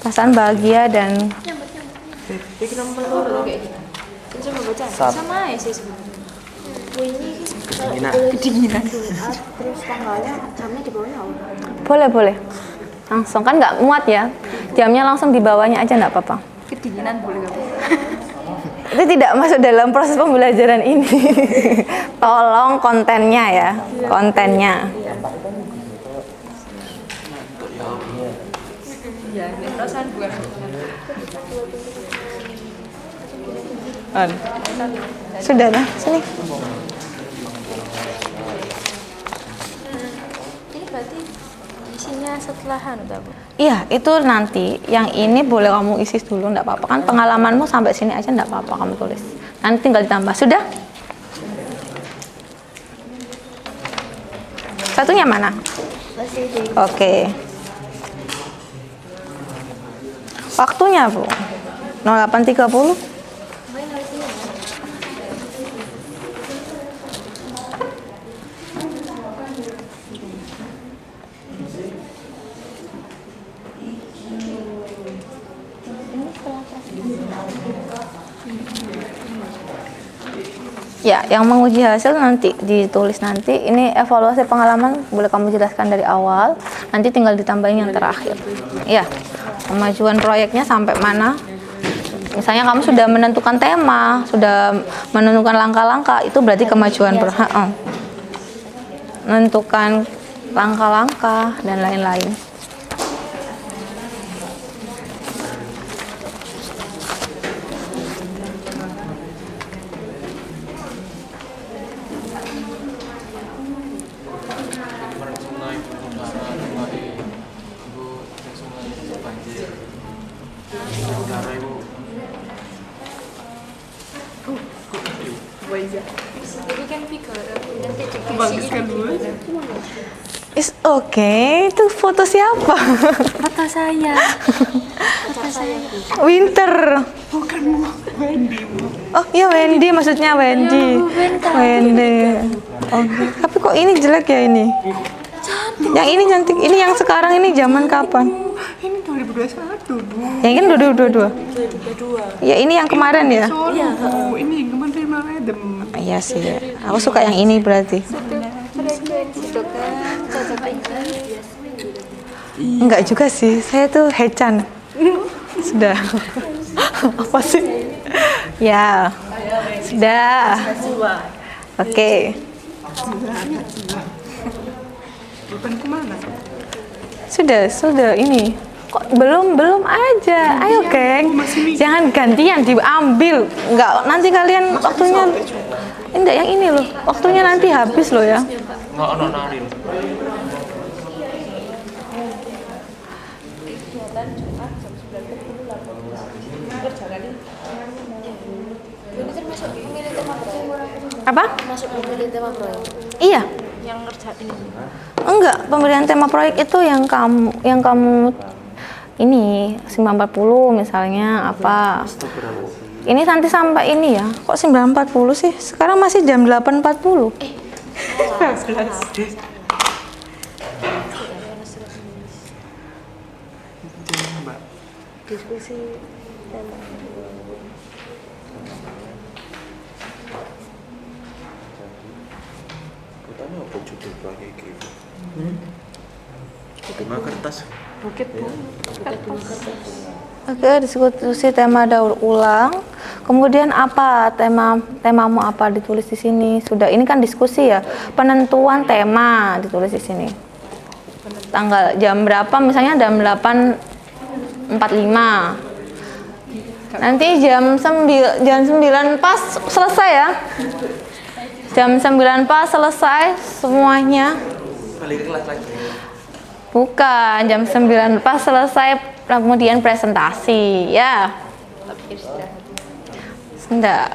Perasaan bahagia dan Sama ya sih sebenarnya. Kedinginan. Terus tanggalnya jamnya di bawahnya apa? boleh. Langsung kan nggak muat ya. Jamnya langsung di bawahnya aja nggak apa-apa. Kedinginan boleh nggak? Itu tidak masuk dalam proses pembelajaran ini. Tolong kontennya ya, kontennya. Iya, perasaan bukan. Sudah dah, sini. Ini berarti isinya setelahan udah Bu? Iya, itu nanti. Yang ini boleh kamu isi dulu, enggak apa-apa kan? Pengalamanmu sampai sini aja enggak apa-apa kamu tulis. Nanti tinggal ditambah. Sudah? Satunya mana? Masih di Oke. Waktunya, Bu. 08.30. Ya, yang menguji hasil nanti ditulis nanti. Ini evaluasi pengalaman, boleh kamu jelaskan dari awal. Nanti tinggal ditambahin yang terakhir. Ya, kemajuan proyeknya sampai mana? Misalnya kamu sudah menentukan tema, sudah menentukan langkah-langkah, itu berarti kemajuan menentukan langkah-langkah dan lain-lain. It's okay. Itu foto siapa? Foto saya. Foto saya. Winter. Bukan Wendy. Oh iya Wendy, maksudnya Wendy. Wendy. Oke. Tapi kok ini jelek ya ini? Cantik. Yang ini cantik. Ini yang sekarang ini zaman kapan? Ini 2021, Bu. Yang ini 2022. Ya ini yang kemarin ya? Iya. Ini yang kemarin terima Madam. Iya sih. Aku suka yang ini berarti. Enggak juga sih, saya tuh Hechan. Sudah. Apa sih? Ya. Sudah. Oke. Bukan kemana? Sudah ini. Kok belum aja. Ayo, geng. Jangan gantian diambil. Enggak, nanti kalian waktunya. Enggak, yang ini loh. Waktunya nanti habis loh ya. Nggak ono narin. Apa? Masuk memilih tema proyek. Iya. Yang ngerjain. Enggak, pemberian tema proyek itu yang kamu ini 940 misalnya apa. Ini nanti sampai ini ya. Kok 940 sih? Sekarang masih jam 8.40. Diskusi tema. Katanya apa judul proyek gitu? Lima kertas. Bukit Bu. Oke, diskusi tema daur ulang. Kemudian apa temamu apa ditulis di sini? Sudah, ini kan diskusi ya. Penentuan tema ditulis di sini. Tanggal jam berapa? Misalnya jam 8.45. Nanti jam 9 pas selesai ya. Jam 9 pas selesai semuanya. Balik kelas lagi. Bukan, jam 9 pas selesai kemudian presentasi ya. Enggak.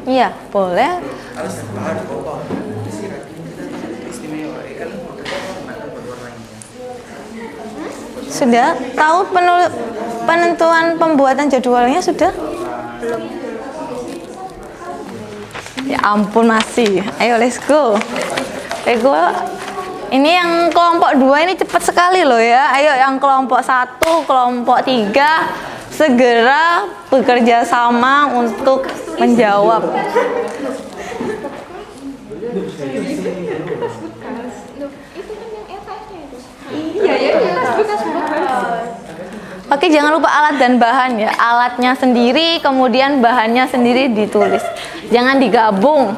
Iya, boleh. Sudah tahu penentuan pembuatan jadwalnya sudah? Belum. Ya ampun masih. Ayo let's go. Ini yang kelompok 2 ini cepat sekali loh ya. Ayo yang kelompok 1, kelompok 3 segera bekerja sama untuk menjawab. Oke, jangan lupa alat dan bahan ya. Alatnya sendiri, kemudian bahannya sendiri ditulis. Jangan digabung.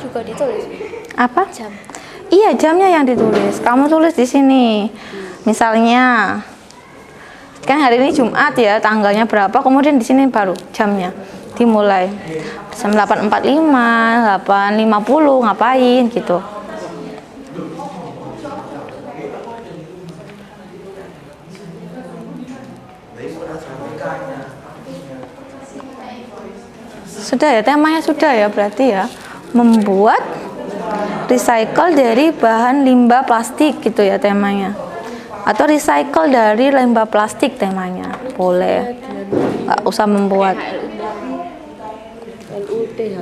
Juga ditulis. Apa? Jam. Iya, jamnya yang ditulis. Kamu tulis di sini. Misalnya kan hari ini Jumat ya, tanggalnya berapa, kemudian di sini baru jamnya dimulai jam 8.45, 8.50 ngapain gitu. Sudah ya, temanya sudah ya, berarti ya membuat recycle dari bahan limbah plastik gitu ya temanya, atau recycle dari limbah plastik temanya, boleh, nggak usah membuat. LUT ya.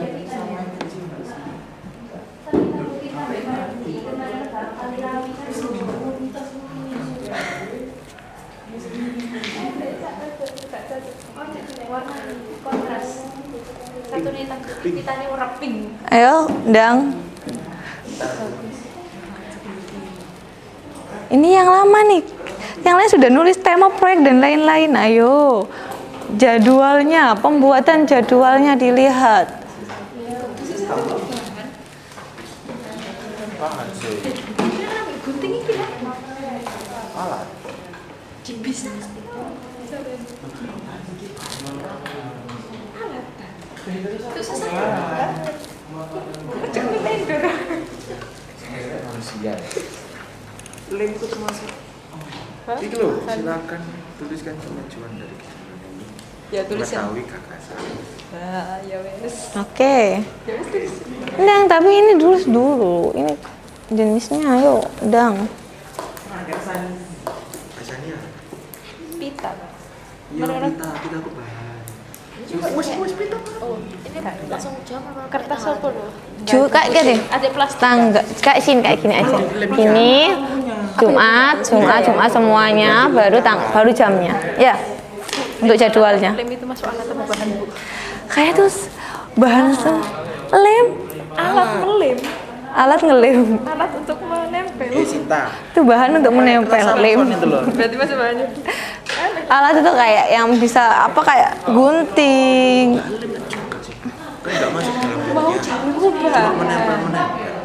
Satu nih kita ini warna pink. Ayo, Dang. Ini yang lama nih. Yang lain sudah nulis tema proyek dan lain-lain. Ayo. Jadwalnya, pembuatan jadwalnya dilihat. Gunting iki lah. Alat. Cibis. Itu susah. Jangan tender. Lem itu termasuk. Itu loh, silakan tuliskan kemajuan dari kita. Ya tuliskan. Mengetahui gagasan. Nah, ya wes. Oke. Dang, tapi ini dulu. Ini jenisnya, ayo, Dang. Biasanya Pita. iya kita aku bahan. Wes pita. Oh, ini langsung jam apa? Kertas apa loh? Kayak gini. Ada plastik. Tangga, kayak gini aja. Gini, Jumat semuanya, baru jamnya. Ya, untuk jadwalnya. Lem itu masuk alat apa bahan, Bu? Kayak terus bahan lem, Alat melem. alat ngelem. Alat untuk menempel. Cinta. Itu bahan untuk menempel lem. Itu loh. Berarti masuk bahannya. Alat itu kayak yang bisa apa, kayak gunting. Kan nggak masuk dalam Mau jadi bahan.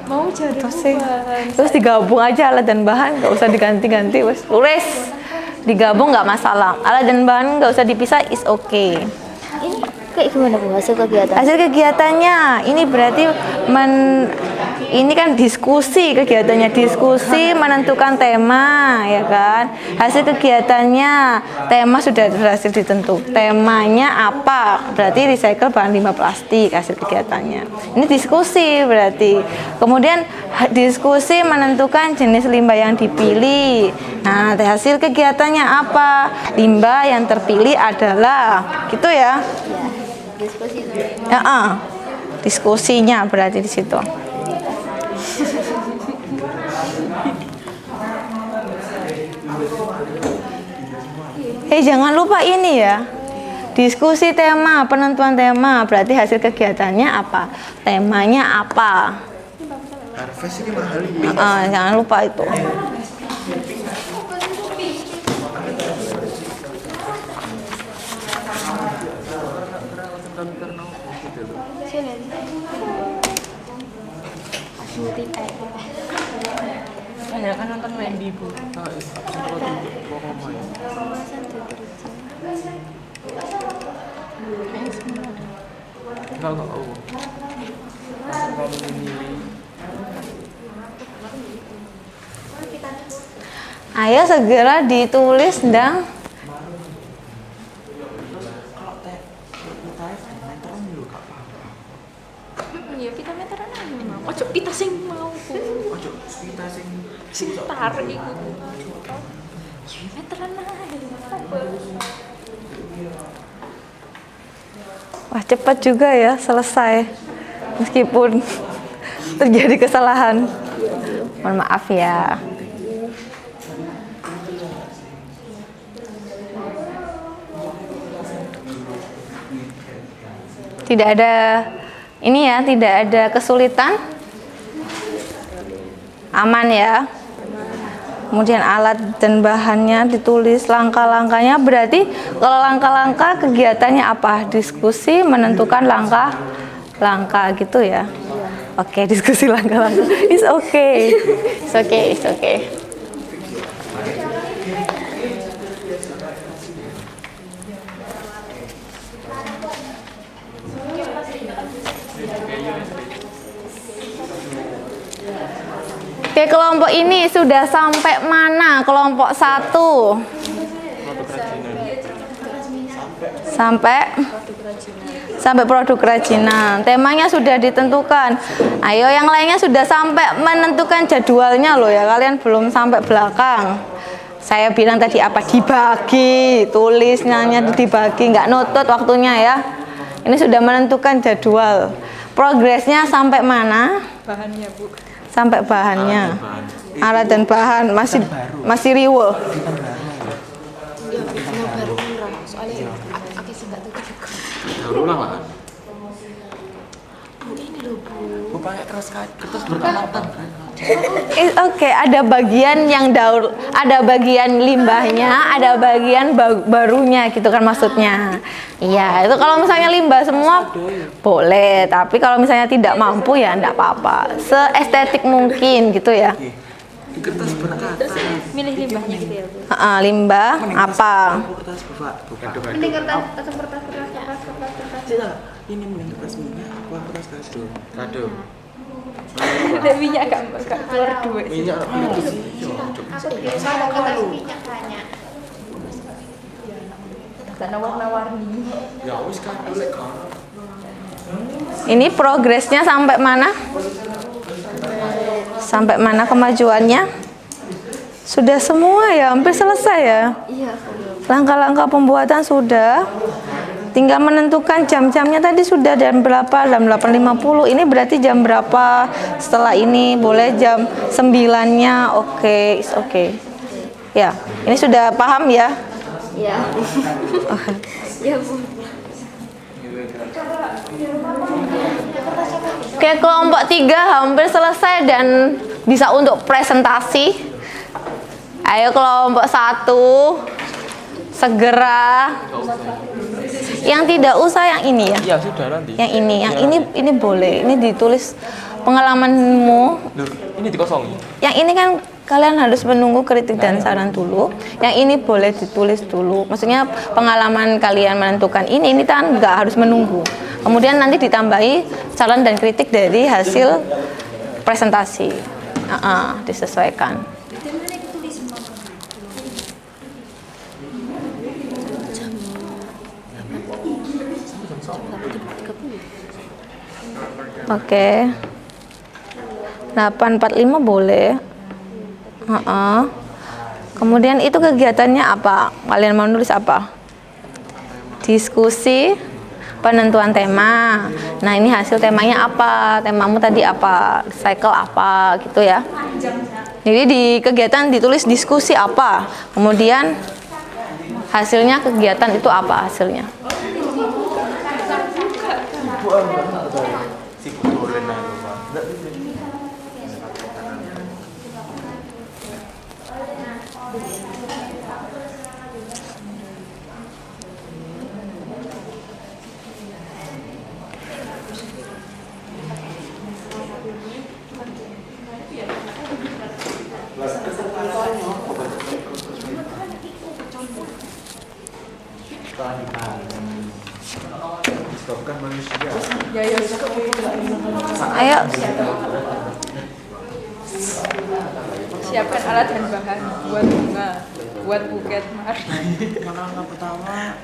Mau jadi Terus sih. bahan. Terus digabung aja alat dan bahan, nggak usah diganti-ganti, wes tulis. Digabung nggak masalah. Alat dan bahan nggak usah dipisah, is okay. Ini kayak gimana Bu hasil kegiatan? Hasil kegiatannya ini berarti ini kan diskusi, kegiatannya diskusi menentukan tema, ya kan. Hasil kegiatannya tema sudah berhasil ditentukan, temanya apa, berarti recycle bahan limbah plastik. Hasil kegiatannya ini diskusi berarti, kemudian diskusi menentukan jenis limbah yang dipilih. Nah, hasil kegiatannya apa, limbah yang terpilih adalah gitu ya. Diskusi. Ya, diskusinya berarti di situ. Jangan lupa ini ya. Diskusi tema, penentuan tema, berarti hasil kegiatannya apa? Temanya apa? Harvest ini mahal ini. Jangan lupa itu. Saya kan nonton Wendy, Bu. Enggak tahu. Kalau memilih Ayo segera ditulis, Dang. Ya pita meteran aja mau. Ojo pita sing mau, Bu. ojo kita Sing tarik iku. Ya meteran aja. Wah, cepat juga ya selesai. Meskipun terjadi kesalahan. Mohon maaf ya. Tidak ada ini ya, tidak ada kesulitan. Aman ya. Kemudian alat dan bahannya ditulis, langkah-langkahnya, berarti kalau langkah-langkah kegiatannya apa? Diskusi menentukan langkah gitu ya. Oke, diskusi langkah-langkah. It's okay. It's okay. Oke, kelompok ini sudah sampai mana? Kelompok 1 sampai produk kerajinan. Temanya sudah ditentukan. Ayo yang lainnya sudah sampai menentukan jadwalnya loh ya. Kalian belum sampai belakang. Saya bilang tadi apa? Dibagi, tulisnya dibagi, nggak nutut waktunya ya. Ini sudah menentukan jadwal. Progresnya sampai mana? Bahannya, Bu. Sampai bahannya. Alat dan bahan masih riwe. Ulang lah. Bu pakai kertas bertambah. Oke, ada bagian yang ada bagian limbahnya, ada bagian barunya gitu kan maksudnya. Iya, itu kalau misalnya limbah semua boleh, tapi kalau misalnya tidak mampu ya enggak apa-apa. Seestetik mungkin gitu ya. Di kertas berkata. Milih limbahnya gitu ya, Bu. Limbah apa? Kertas bukan. Ini kertas atau kertas. Tidak, ini mending kertas minyak apa kertas kado? Ada minyak enggak keluar duit. Minyak itu sih. Aku biasa ada kertas minyak banyak. Karena warna-warni. Ya wis kan boleh kan. Ini progresnya sampai mana? Sampai mana kemajuannya? Sudah semua ya, hampir selesai ya. Iya. Langkah-langkah pembuatan sudah. Tinggal menentukan jam-jamnya tadi sudah jam berapa, jam 8.50. Ini berarti jam berapa setelah ini, boleh jam 9-nya, oke, oke. Ya, ini sudah paham ya? Iya. Iya, Bu. Oke, kelompok 3 hampir selesai dan bisa untuk presentasi. Ayo kelompok 1 segera. Yang tidak usah yang ini ya. Iya, sudah nanti. Yang ini boleh. Ini ditulis pengalamanmu. Loh, ini dikosongi. Yang ini kan kalian harus menunggu kritik dan saran dulu. Yang ini boleh ditulis dulu. Maksudnya pengalaman kalian menentukan ini kan nggak harus menunggu. Kemudian nanti ditambahi saran dan kritik dari hasil presentasi. Disesuaikan. Oke. 8.45 boleh. Kemudian itu kegiatannya apa? Kalian mau nulis apa? Diskusi, penentuan tema. Nah, ini hasil temanya apa? Temamu tadi apa? Cycle apa gitu ya. Jadi di kegiatan ditulis diskusi apa. Kemudian hasilnya kegiatan itu apa hasilnya? Disebabkan manusia. Ayo. Siapkan alat dan bahan buat bunga, buat buket mawar. Langkah pertama,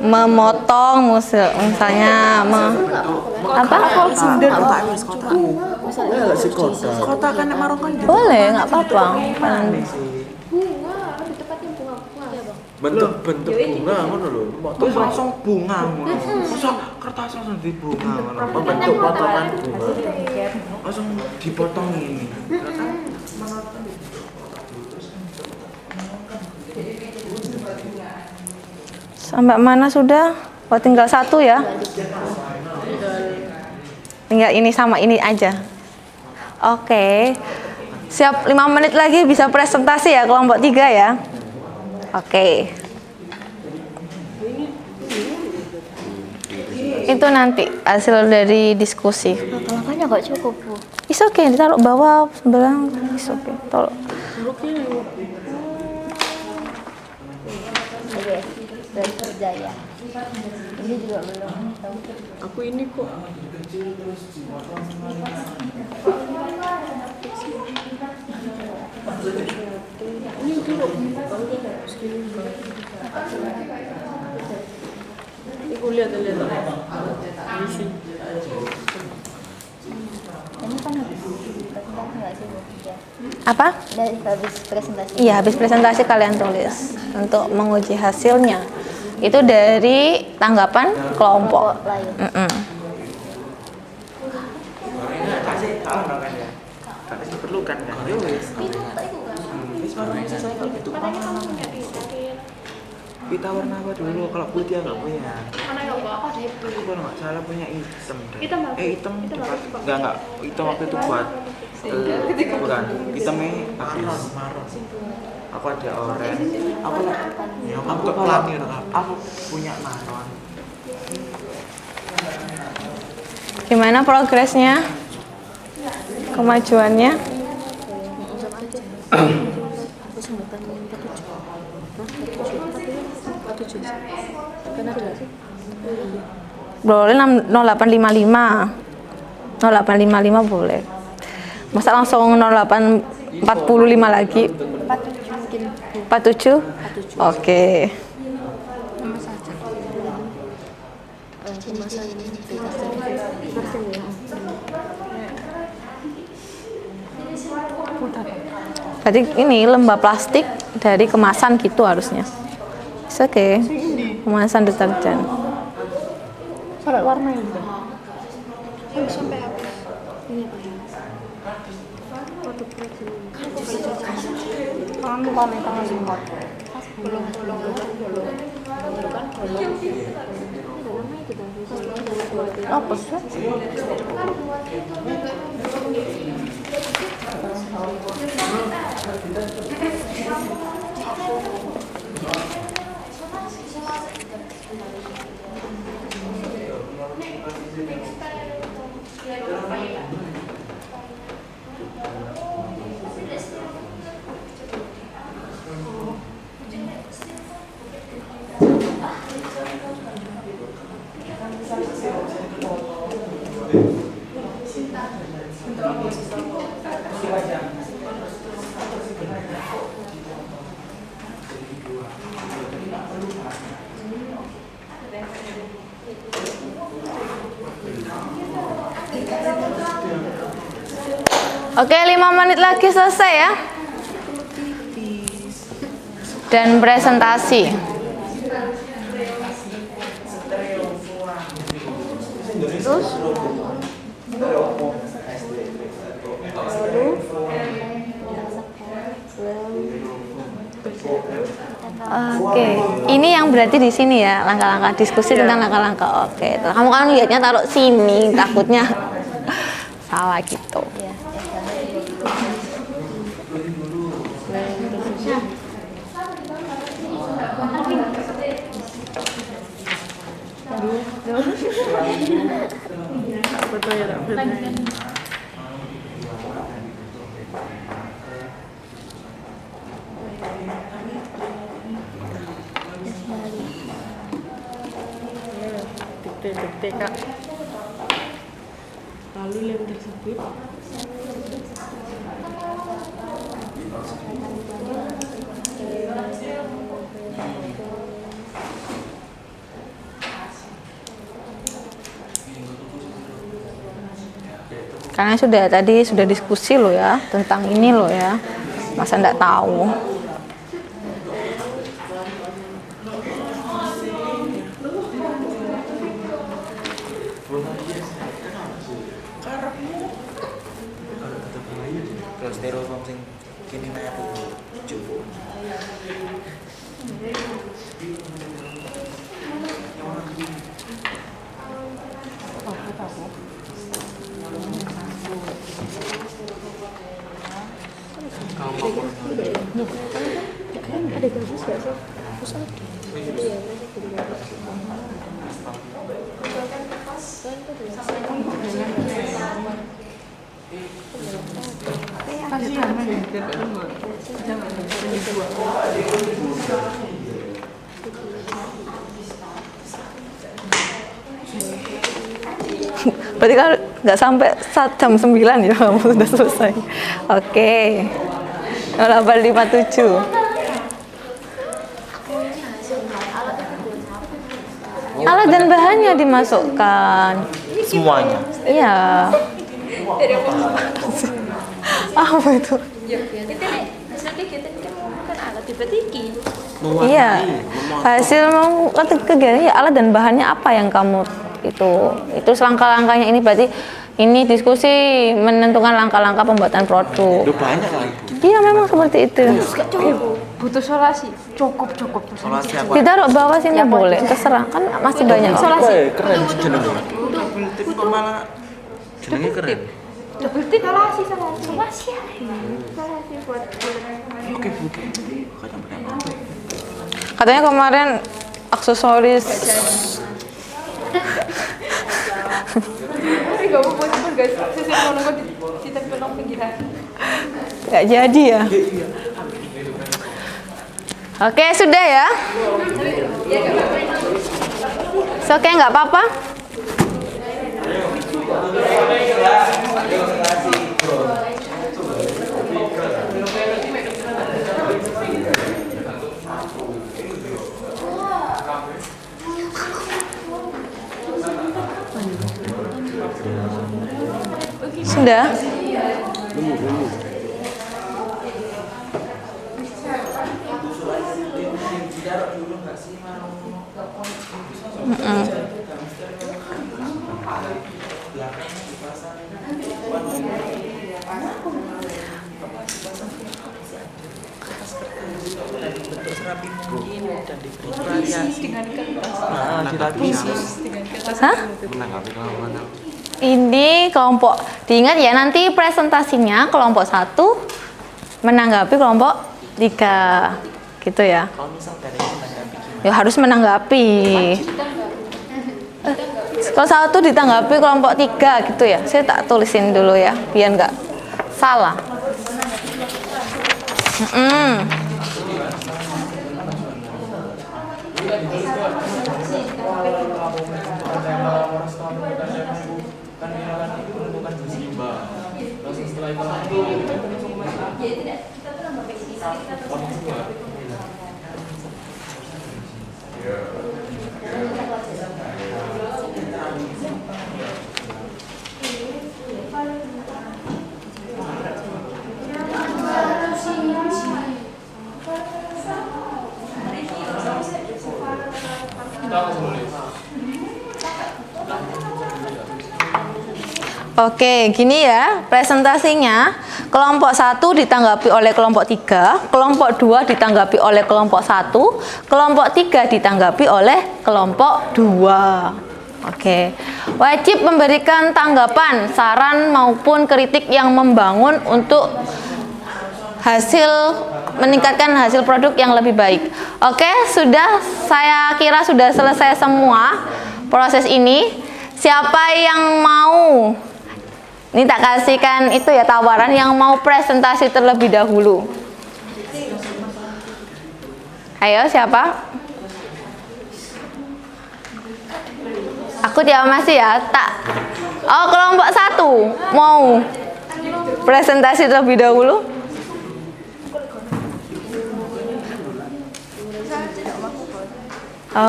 Memotong misalnya apa? Kota kan nek marung kan Boleh, nggak apa-apa. bentuk bunga ngono lho. Terus langsung bunga ngono. Masa kertas langsung di bunga ngono. Bentuk potongan bunga. Langsung dipotong ini. Sampai mana sudah? Oh, tinggal 1 ya. Tinggal ini sama ini aja. Oke. Siap 5 menit lagi bisa presentasi ya kelompok 3 ya. Oke. Itu nanti hasil dari diskusi. Langkahnya nggak cukup, Bu. Is okay, ditaruh bawah sebelah. Is okay. Tolong. Oke, dan kerjaya. Ini juga belum tahu. Aku ini kok Iku lihat. Isi. Ini kan habis presentasi nggak sih Bu? Ya. Apa? Dari habis presentasi. Iya, habis presentasi kalian tulis untuk menguji hasilnya. Itu dari tanggapan kelompok. Lain. Kasih ono kan ya. Kasih diperlukan kan. Yo wis. Wis saya kalau gitu. Kita warna apa dulu? Kalau putih nggak punya. Mana enggak Pak? Apa deh? Aku kalau nggak salah punya hitam deh. Hitam apa? Hitam buat nggak hitam waktu itu buat bukan hitamnya habis. Aku ada oranye. Aku pelangi. Aku punya marron. Gimana progresnya? Kemajuannya? Boleh 0855. 0855 boleh. Masa langsung 0845 lagi? 47? Oke. Berarti ini limbah plastik dari kemasan gitu harusnya. Oke. Kemasan deterjen. Sampai warna ini. Sampai habis. Ini apa ya? Kamu pamer tangan semua. Belum. Apa sih? Oke, 5 menit lagi selesai ya. Dan presentasi. Terus? Oke, ini yang berarti di sini ya, langkah-langkah diskusi tentang langkah-langkah. Oke, kamu kan lihatnya taruh sini, takutnya salah gitu. Dikte Kak. Lalu lem tersebut Karena tadi sudah diskusi loh ya tentang ini loh ya, masa enggak tahu. Terus styrofoam sing kini naruh cukup. ada gabus nggak sih? Terus ada. Iya, mereka jadi gabus. Berarti kan nggak sampai jam 9 ya kamu sudah selesai. Oke. 0857. Alat dan bahannya dimasukkan. Semuanya. Iya. Apa itu? Iya. Hasil mau kegiatan alat dan bahannya apa yang kamu itu langkah-langkahnya ini berarti ini diskusi menentukan langkah-langkah pembuatan produk. Udah banyak kan? Iya memang seperti itu. Butuh solasi. Cukup. Solasi apa? Ditaruh bawah sini boleh, terserah kan masih banyak. Keren sih jenengnya. Double tip kok malah jenengnya keren. Double tip solasi sama solasi ya. Solasi buat Oke. Katanya kemarin aksesoris. Tapi gak mau pun guys. Sisir mau nunggu di tempelong pinggiran. Nggak jadi ya. Oke sudah ya. Oke nggak apa-apa. Sudah. Hah? Ini kelompok, diingat ya nanti presentasinya kelompok 1 menanggapi kelompok 3 gitu ya. Ya harus menanggapi. Kalau 1 ditanggapi kelompok 3 gitu ya. Saya tak tulisin dulu ya biar nggak salah. Oke, gini ya presentasinya. Kelompok 1 ditanggapi oleh kelompok 3, kelompok 2 ditanggapi oleh kelompok 1, kelompok 3 ditanggapi oleh kelompok 2. Oke. Wajib memberikan tanggapan, saran maupun kritik yang membangun untuk meningkatkan hasil produk yang lebih baik. Oke, sudah, saya kira sudah selesai semua proses ini. Siapa yang mau? Ini tak kasihkan itu ya tawaran yang mau presentasi terlebih dahulu. Ayo siapa? Aku diawasi ya, tak. Oh, kelompok 1 mau presentasi terlebih dahulu.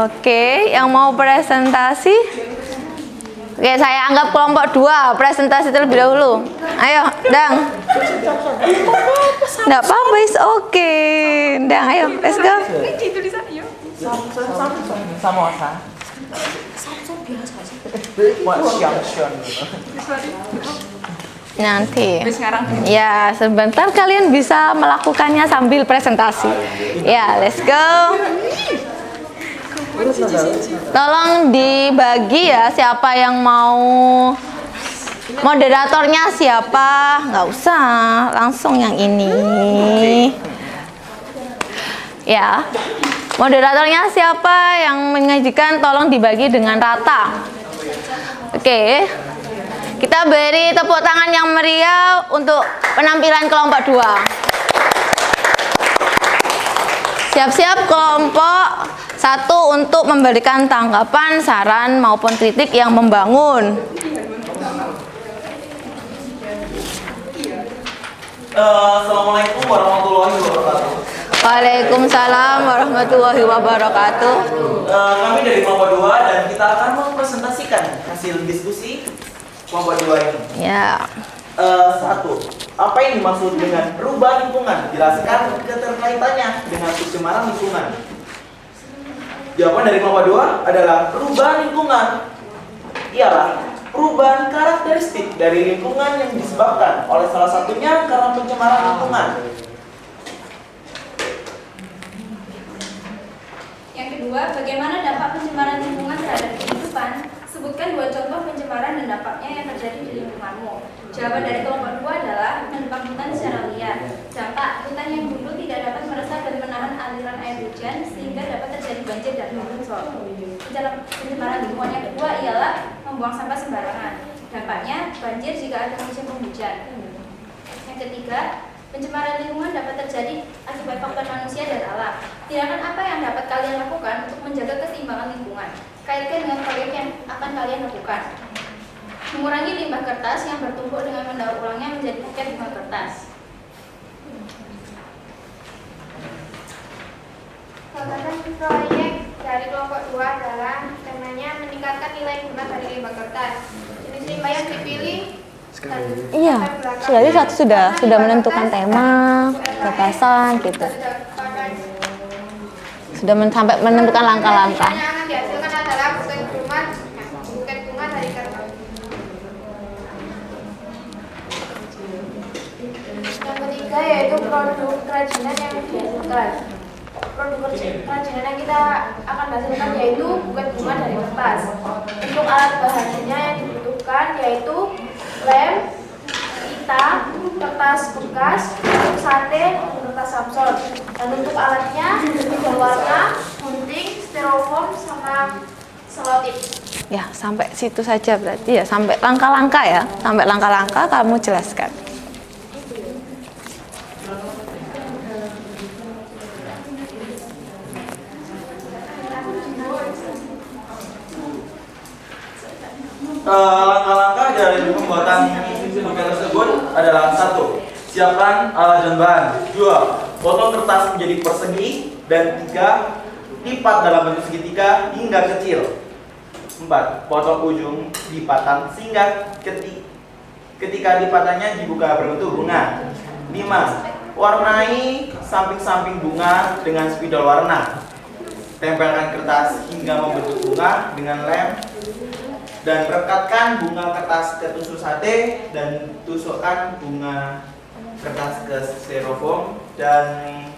Oke, yang mau presentasi. Oke, saya anggap kelompok 2 presentasi terlebih dahulu. Ayo, Dang. Nggak apa-apa, is oke. Dang, ayo, let's go. Nanti. Ya, sebentar kalian bisa melakukannya sambil presentasi. Ya, let's go. Tolong dibagi ya siapa yang mau. Moderatornya siapa? Nggak usah, langsung yang ini. Ya, moderatornya siapa yang menyajikan? Tolong dibagi dengan rata. Oke, kita beri tepuk tangan yang meriah untuk penampilan kelompok 2. Siap-siap kelompok 1 untuk memberikan tanggapan, saran maupun kritik yang membangun. Assalamualaikum warahmatullahi Waalaikumsalam warahmatullahi wabarakatuh. Kami dari kelompok 2 dan kita akan mempresentasikan hasil diskusi kelompok 2 ini. Ya. 1. Apa yang dimaksud dengan perubahan lingkungan? Jelaskan keterkaitannya dengan pencemaran lingkungan. Jawaban dari kelompok 2 adalah perubahan lingkungan ialah perubahan karakteristik dari lingkungan yang disebabkan oleh salah satunya karena pencemaran lingkungan. Yang kedua, bagaimana dampak pencemaran lingkungan terhadap kehidupan? Sebutkan 2 contoh pencemaran dan dampaknya yang terjadi di lingkunganmu. Jawaban dari kelompok 2 adalah menebang hutan secara liar. Dampak, hutan yang gundul tidak dapat meresap dan menahan aliran air hujan sehingga dapat terjadi banjir dan longsor. Pencemaran lingkungan yang kedua ialah membuang sampah sembarangan. Dampaknya, banjir jika ada musim penghujan. Yang ketiga, pencemaran lingkungan dapat terjadi akibat faktor manusia dan alam. Tindakan apa yang dapat kalian lakukan untuk menjaga keseimbangan lingkungan? Kaitkan dengan proyek yang akan kalian lakukan. Mengurangi limbah kertas yang bertumpuk dengan mendaur ulangnya menjadi buket bunga kertas. Sasaran proyek dari kelompok 2 adalah temanya meningkatkan nilai guna dari limbah kertas. Jenis limbah yang dipilih Iya, jadi sudah menentukan tema, gagasan gitu. Sudah sampai menentukan langkah-langkah. yang akan dihasilkan adalah buket bunga dari kertas. Yang ketiga yaitu produk kerajinan yang dihasilkan. Produk kerajinan yang kita akan hasilkan yaitu buket bunga dari kertas. Untuk alat bahannya yang dibutuhkan yaitu lem, pita, kertas bekas, sate, kertas Samson. Dan untuk alatnya, spidol warna, gunting, styrofoam, sama selotip. Ya, sampai situ saja berarti ya, sampai langkah-langkah ya. Sampai langkah-langkah kamu jelaskan. Langkah-langkah dari pembuatan buket tersebut adalah 1. Siapkan alat dan bahan. 2. Potong kertas menjadi persegi. Dan 3. Lipat dalam bentuk segitiga hingga kecil. 4. Potong ujung lipatan sehingga ketika lipatannya dibuka berbentuk bunga. 5. Warnai samping-samping bunga dengan spidol warna. Tempelkan kertas hingga membentuk bunga dengan lem. Dan rekatkan bunga kertas ke tusuk sate dan tusukkan bunga kertas ke styrofoam dan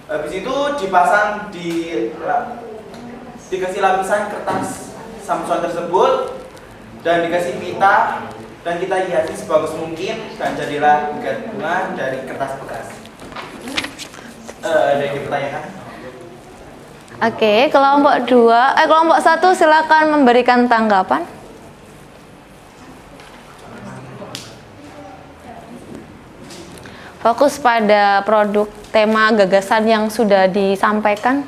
habis itu dipasang dikasih lapisan kertas Samson tersebut dan dikasih pita dan kita hiasi sebagus mungkin dan jadilah buket bunga dari kertas bekas. Ada yang dipertanyakan? Oke, kelompok 1 silakan memberikan tanggapan. Fokus pada produk, tema, gagasan yang sudah disampaikan.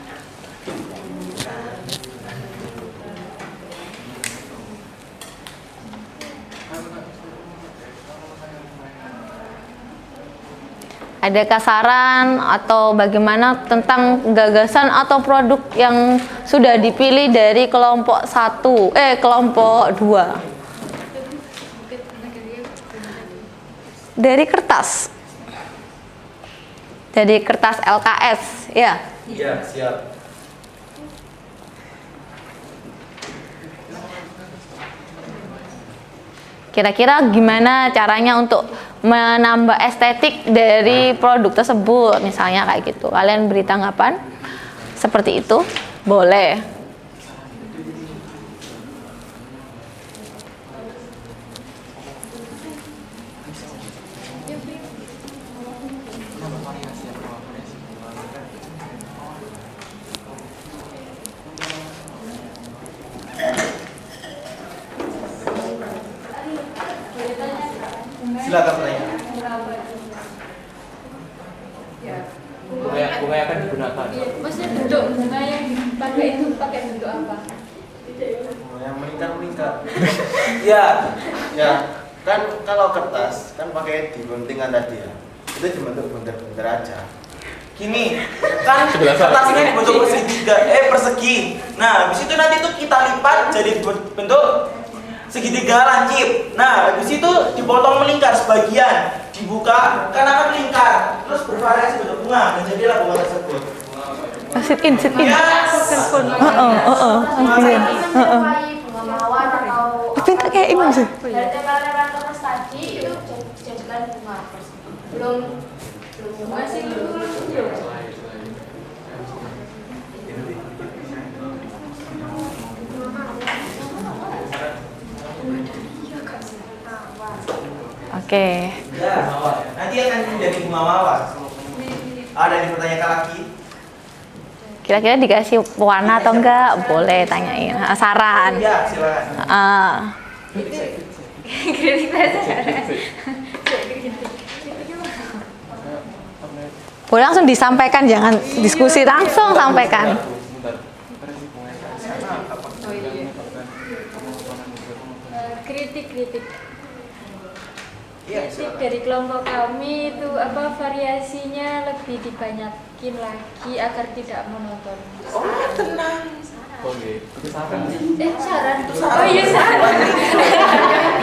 Adakah saran atau bagaimana tentang gagasan atau produk yang sudah dipilih dari kelompok 2? Dari kertas. Dari kertas LKS, ya? Iya, siap. Kira-kira gimana caranya untuk menambah estetik dari produk tersebut, misalnya kayak gitu. Kalian beri tanggapan seperti itu, boleh. Silakan bertanya. Bunga yang akan digunakan. Maksudnya bentuk bunga yang dipakai itu pakai bentuk apa? Yang meningkat. Ya, kan kalau kertas kan pakai diguntingan tadi ya. Itu dibentuk bunter-bunter aja. Gini, kan kertasnya dibentuk persegi. Nah, habis itu nanti tuh kita lipat jadi bentuk segitiga lancip. Nah, habis itu dipotong melingkar sebagian, dibuka karena akan melingkar, terus bervariasi bentuk bunga dan jadilah bunga tersebut. Sit in. Bunga mawar atau Pintar kayak ini sih. dari tempelan kertas tadi itu jadikan bunga. Belum bunga sih dulu. Oke. Ya, mawar. Nanti akan jadi bunga mawar. Ada yang dipertanyakan lagi? Kira-kira dikasih warna atau enggak? Boleh tanyain. Saran. Ya, silakan. Kritik bahasa. Boleh langsung disampaikan, jangan diskusi, langsung sampaikan. Kritik Iya, dari kelompok kami itu variasinya lebih dibanyakin lagi agar tidak monoton. Oh, tenang. Saran. Oh iya, saran.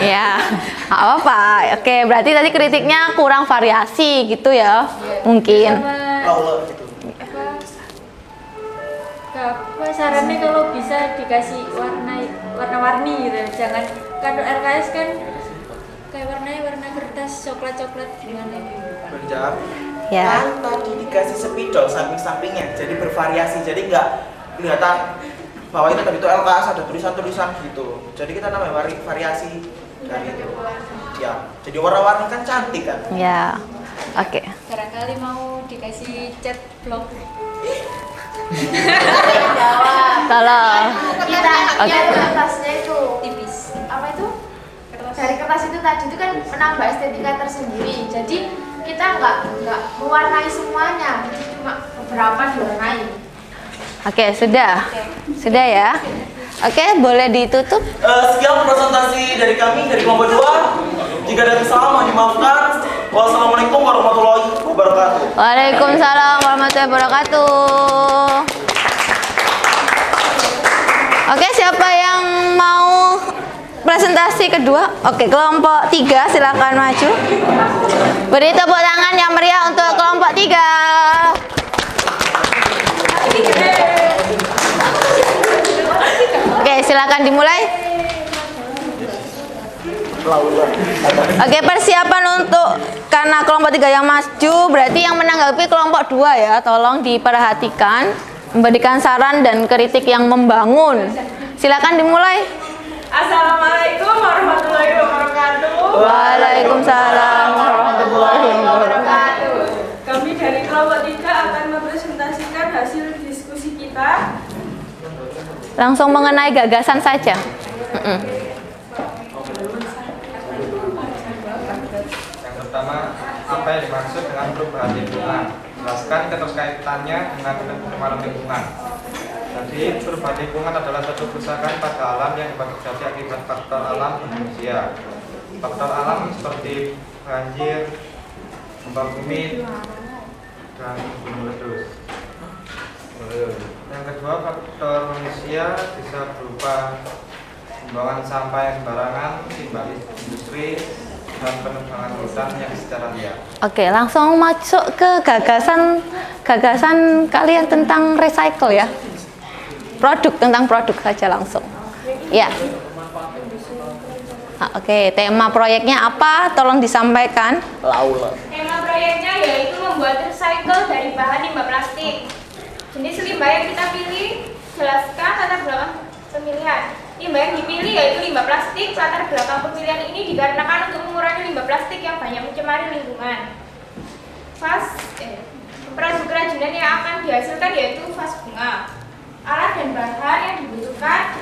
Ya, nggak apa-apa. Oke, berarti tadi kritiknya kurang variasi gitu ya, mungkin. Apa sarannya kalau bisa dikasih warna-warni gitu, jangan kan RKS kan kayak warna kertas coklat gimana gitu. Berjawab. Ya. Kan tadi dikasih spidol samping-sampingnya, jadi bervariasi, jadi nggak kelihatan bahwa itu tadi itu LKS ada tulisan-tulisan gitu. Jadi kita namanya variasi dari itu. Ya, jadi warna-warni kan cantik kan. Ya. Oke. Barangkali mau dikasih cat blok. Tolong. Kita kertasnya itu Tipis. apa itu? Dari kertas itu tadi itu kan menambah estetika tersendiri. Jadi kita nggak mewarnai semuanya, cuma beberapa diwarnai. Oke, sudah. Sudah ya. Oke, boleh ditutup. Sekian presentasi dari kami dari kelompok 2. Jika ada kesalahan mohon dimaafkan. Wassalamualaikum warahmatullahi wabarakatuh. Waalaikumsalam warahmatullahi wabarakatuh. Oke, siapa yang mau presentasi kedua? Oke, kelompok 3 silakan maju. Beri tepuk tangan yang meriah untuk kelompok 3. Oke, silakan dimulai. Oke, persiapan untuk karena kelompok 3 yang maju, berarti yang menanggapi kelompok 2 ya, tolong diperhatikan, memberikan saran dan kritik yang membangun. Silakan dimulai. Assalamualaikum warahmatullahi wabarakatuh. Waalaikumsalam warahmatullahi wabarakatuh. Kami dari kelompok 3 akan mempresentasikan hasil diskusi kita. Langsung mengenai gagasan saja. Yang pertama, apa yang dimaksud dengan perubahan lingkungan? Jelaskan keterkaitannya dengan pencemaran lingkungan. Jadi, perubahan lingkungan adalah suatu kerusakan pada alam yang terjadi akibat faktor alam manusia. Faktor alam seperti banjir, gempa bumi, dan gunung meletus. Yang kedua, faktor manusia bisa berupa pembuangan sampah yang sembarangan, limbah industri, dan penebangan hutan yang secara liar. Oke, langsung masuk ke gagasan kalian tentang recycle ya. Tentang produk saja langsung. Ya. Oke, tema proyeknya apa? Tolong disampaikan. Laula. Tema proyeknya yaitu membuat recycle dari bahan limbah plastik. Jenis limbah yang kita pilih, jelaskan latar belakang pemilihan. Limbah yang dipilih yaitu limbah plastik. Latar belakang pemilihan ini dikarenakan untuk mengurangi limbah plastik yang banyak mencemari lingkungan. Produk kerajinan yang akan dihasilkan yaitu vas bunga. Alat dan bahan yang dibutuhkan: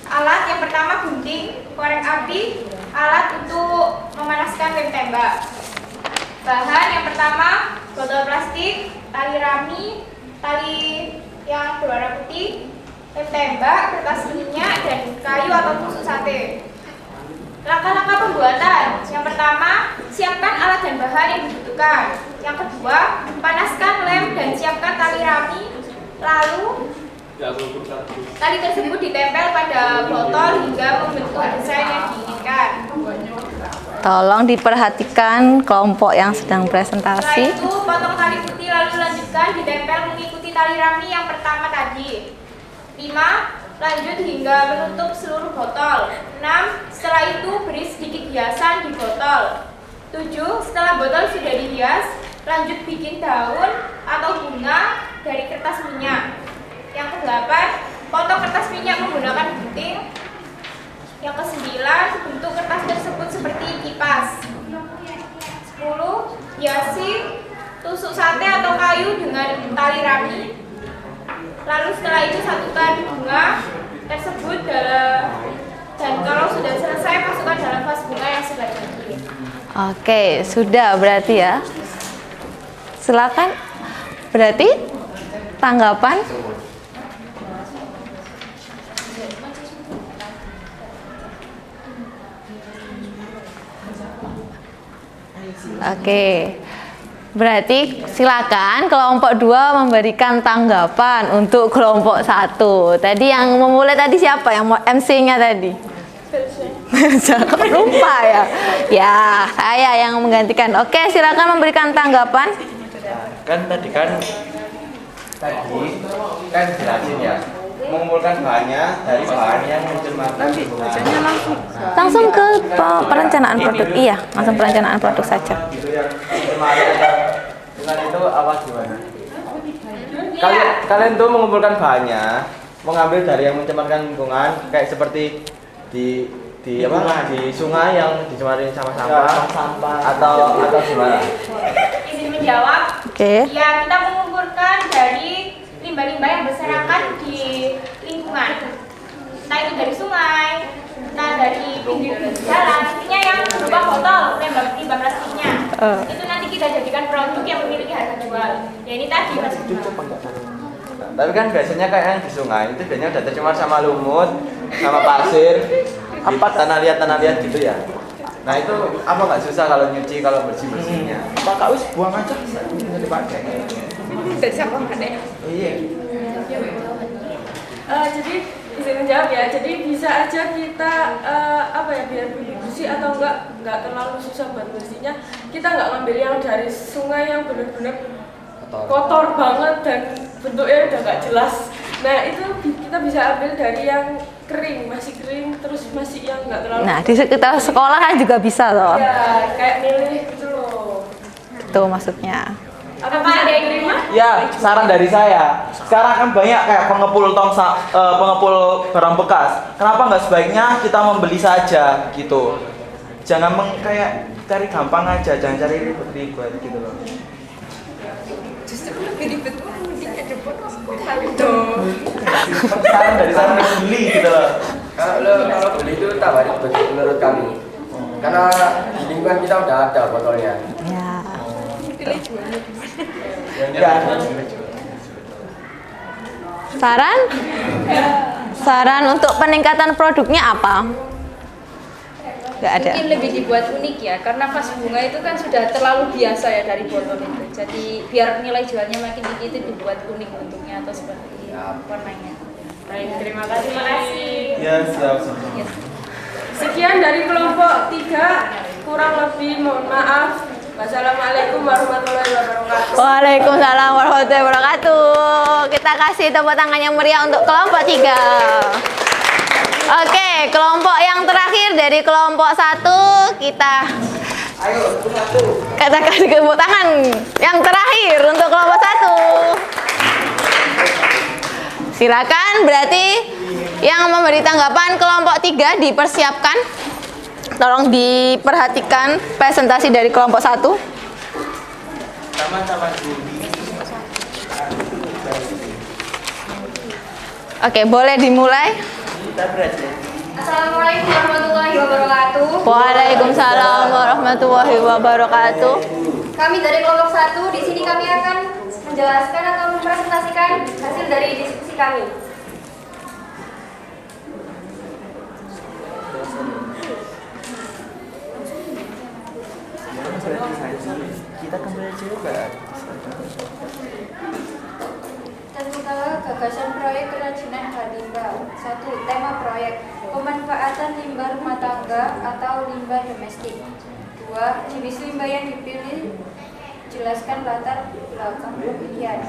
alat yang pertama gunting, korek api, alat untuk memanaskan lem tembak. Bahan yang pertama botol plastik, tali rami, tali yang berwarna putih, lem tembak, kertas minyak, dan kayu atau tusuk sate. Langkah-langkah pembuatan: yang pertama, siapkan alat dan bahan yang dibutuhkan. Yang kedua, panaskan lem dan siapkan tali rami. Lalu tali tersebut ditempel pada botol hingga membentuk desain yang diinginkan. Tolong diperhatikan kelompok yang sedang Setelah presentasi. itu, potong tali putih lalu lanjutkan ditempel mengikuti tali rami yang pertama tadi. 5. Lanjut hingga menutup seluruh botol. 6. Setelah itu beri sedikit hiasan di botol. 7. Setelah botol sudah dihias, lanjut bikin daun atau bunga dari kertas minyak. Yang ke-8, potong kertas minyak menggunakan gunting. Yang ke-9, bentuk kertas tersebut seperti kipas. 10. Hiasi tusuk sate atau kayu dengan tali rami. Lalu setelah itu satukan bunga tersebut dan kalau sudah selesai masukkan dalam vas bunga yang sudah jadi. Oke, sudah berarti ya. Silakan. Berarti tanggapan? Oke. Berarti silakan kelompok 2 memberikan tanggapan untuk kelompok 1. Tadi yang memulai tadi siapa? Yang MC-nya tadi? Kok lupa ya? Ya, saya yang menggantikan. Oke, silakan memberikan tanggapan. Kan tadi kan jelasin ya, mengumpulkan bahannya dari bahan yang mencerminkan Langsung ke perencanaan produk. Iya, langsung perencanaan produk saja. Dengan itu apa gimana? Kalian tuh mengumpulkan bahannya, mengambil dari yang mencemarkan lingkungan, kayak seperti di sungai yang dicemari sama sampah atau gimana? Izin menjawab. Oke. Ya, kita mengumpulkan dari limbah-limbah yang berserakan di lingkungan. Entah itu dari sungai, entah dari pinggir jalan, intinya yang berupa botol, limbah plastiknya. Itu nanti kita jadikan produk yang memiliki harga jual. Ya ini tadi Mas. Tapi kan biasanya kayak yang di sungai itu biasanya udah tercemar sama lumut, sama pasir, apa tanah liat gitu ya. Nah itu apa nggak susah kalau nyuci, kalau bersihnya? Apa kau buang aja? Bisa dipakai. Iya. Jadi izin menjawab ya. Jadi bisa aja kita biar bersih atau enggak terlalu susah buat bersihnya. Kita nggak ngambil yang dari sungai yang benar-benar kotor banget dan bentuknya udah nggak jelas. Nah itu kita bisa ambil dari yang kering, masih kering, terus masih yang nggak terlalu. Nah, di sekitar sekolah kan juga bisa loh. Iya, kayak milih gitu loh. Itu maksudnya. Apa ada yang terima? Ya, saran dari saya. Sekarang kan banyak kayak pengepul pengepul barang bekas. Kenapa nggak sebaiknya kita membeli saja gitu? Jangan kayak cari gampang aja, jangan cari ribet-ribet gitu loh. Justru lebih ribet mending ke depan Saran dari saya beli gitu loh. Kalau beli itu tambah ribet menurut kami. Karena di lingkungan kita udah ada botolnya. Ya. Saran untuk peningkatan produknya apa? Nggak ada. Mungkin lebih dibuat unik ya, karena vas bunga itu kan sudah terlalu biasa ya dari botol itu. Jadi biar nilai jualnya makin tinggi itu dibuat unik bentuknya atau seperti warnanya. Baik, terima kasih. Ya, siap. Sekian dari kelompok 3, kurang lebih mohon maaf. Wassalamualaikum warahmatullahi wabarakatuh. Waalaikumsalam warahmatullahi wabarakatuh. Kita kasih tepuk tangan yang meriah untuk kelompok 3. Oke, kelompok yang terakhir dari kelompok 1 kita kasih tepuk tangan yang terakhir untuk kelompok 1. Silakan, berarti yang memberi tanggapan kelompok 3 dipersiapkan. Tolong diperhatikan presentasi dari kelompok 1. Oke, boleh dimulai. Assalamualaikum warahmatullahi wabarakatuh. Waalaikumsalam warahmatullahi wabarakatuh. Kami dari kelompok 1 di sini kami akan menjelaskan atau mempresentasikan hasil dari diskusi kami. Kita kembali coba. Tentang gagasan proyek kerajinan bahan limbah. 1. Tema proyek pemanfaatan limbah rumah tangga atau limbah domestik. 2. Jenis limbah yang dipilih, jelaskan latar belakang pemilihan.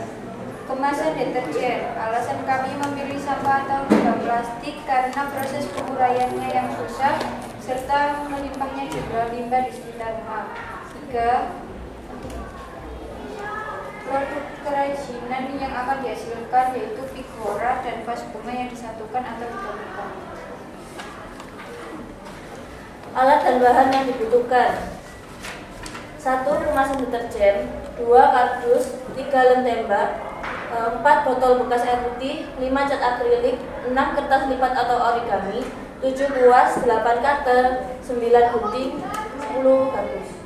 Kemasan deterjen. Alasan kami memilih sampah atau limbah plastik karena proses penguraiannya yang susah serta melimpahnya jumlah limbah di sekitar rumah. 3. Produk kerajinan yang akan dihasilkan yaitu pigora dan vas bunga yang disatukan atau digabungkan. Alat dan bahan yang dibutuhkan: 1. Kemasan deterjen, 2. Kardus, 3. lem tembak, 4. Botol bekas air putih, 5. Cat akrilik, 6. Kertas lipat atau origami, 7. kuas, 8. cutter, 9. gunting, 10. kardus.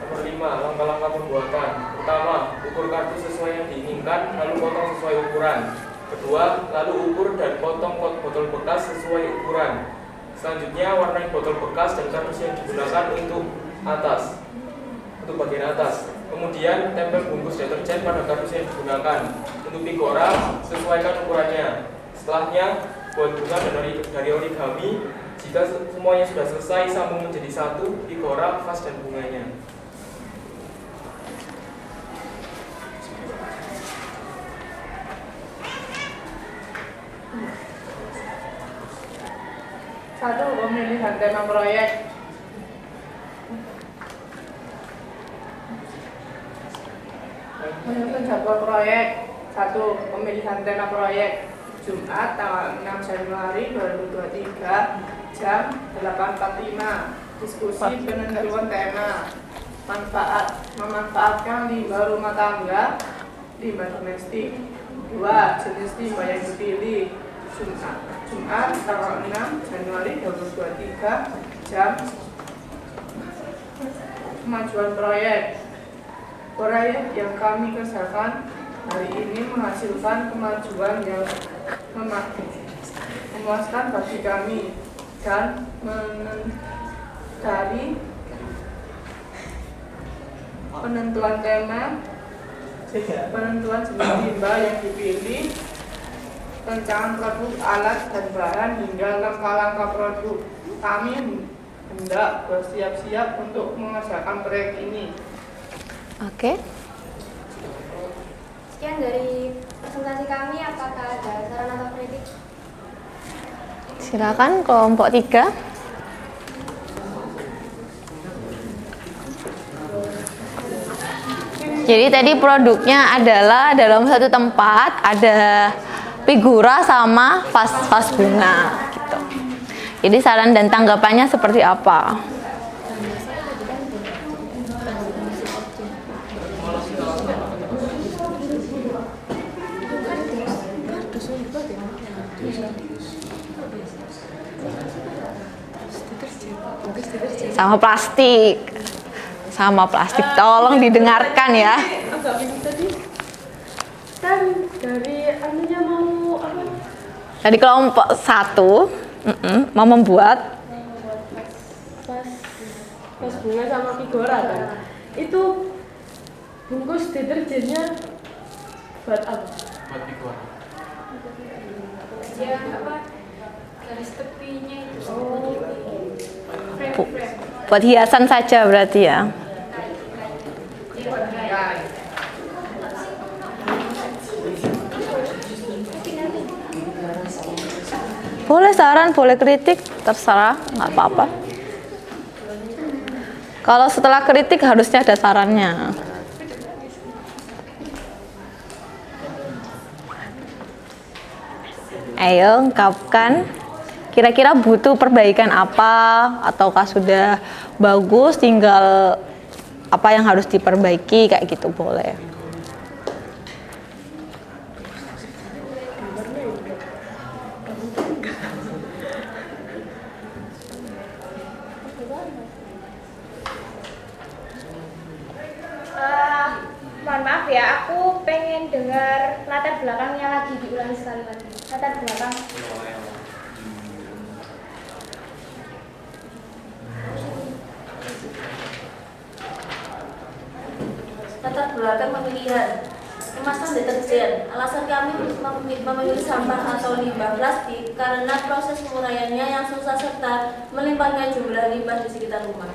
Nomor 5. Langkah-langkah pembuatan. Pertama, ukur kardus sesuai yang diinginkan, lalu potong sesuai ukuran. Kedua, lalu ukur dan potong botol bekas sesuai ukuran. Selanjutnya, warnai botol bekas dan kardus yang digunakan untuk bagian atas. Kemudian, tempel bungkus deterjen pada kardus yang digunakan. Untuk pigora, sesuaikan ukurannya. Setelahnya, buat bunga dari origami. Jika semuanya sudah selesai, sambung menjadi satu, pigora, vas, dan bunganya. Satu, pemilihan tema proyek. Menyusun jadwal proyek. 1. Pemilihan tema proyek. Jumat tanggal 6 Januari 2023 jam 8.45. Diskusi penentuan tema. Memanfaatkan limbah rumah tangga, limbah domestik. 2. Jenis limbah yang dipilih. Jumat tanggal 6 Januari 2023 jam. Kemajuan proyek. Proyek yang kami kerjakan hari ini menghasilkan kemajuan yang memuaskan bagi kami dan dari penentuan tema, penentuan jenis limbah yang dipilih, rancangan produk, alat dan bahan hingga langkah-langkah produk. Kami hendak bersiap-siap untuk mengerjakan proyek ini. Oke. Sekian dari presentasi kami, apakah ada saran atau kritik? Silakan kelompok 3. Jadi tadi produknya adalah dalam satu tempat ada figura sama vas bunga gitu. Jadi saran dan tanggapannya seperti apa? Sama plastik, tolong didengarkan ya. Agak bingung tadi. Kan dari anunya mau apa? Tadi kelompok 1 mau membuat vas bunga sama figura kan. Itu bungkus deterjennya buat apa? Buat figura. Yang apa? Garis tepinya itu. Buat hiasan saja berarti ya. Boleh saran, boleh kritik, terserah, nggak apa-apa. Kalau setelah kritik harusnya ada sarannya. Ayo, ungkapkan. Kira-kira butuh perbaikan apa, ataukah sudah bagus, tinggal apa yang harus diperbaiki, kayak gitu boleh. Mohon maaf ya, aku pengen dengar latar belakangnya lagi diulangi sekali lagi. Latar belakang. Latar belakang pemilihan. Kemasan deterjen. Alasan kami memilih sampah atau limbah plastik karena proses penguraiannya yang susah serta melimpahnya jumlah limbah di sekitar rumah.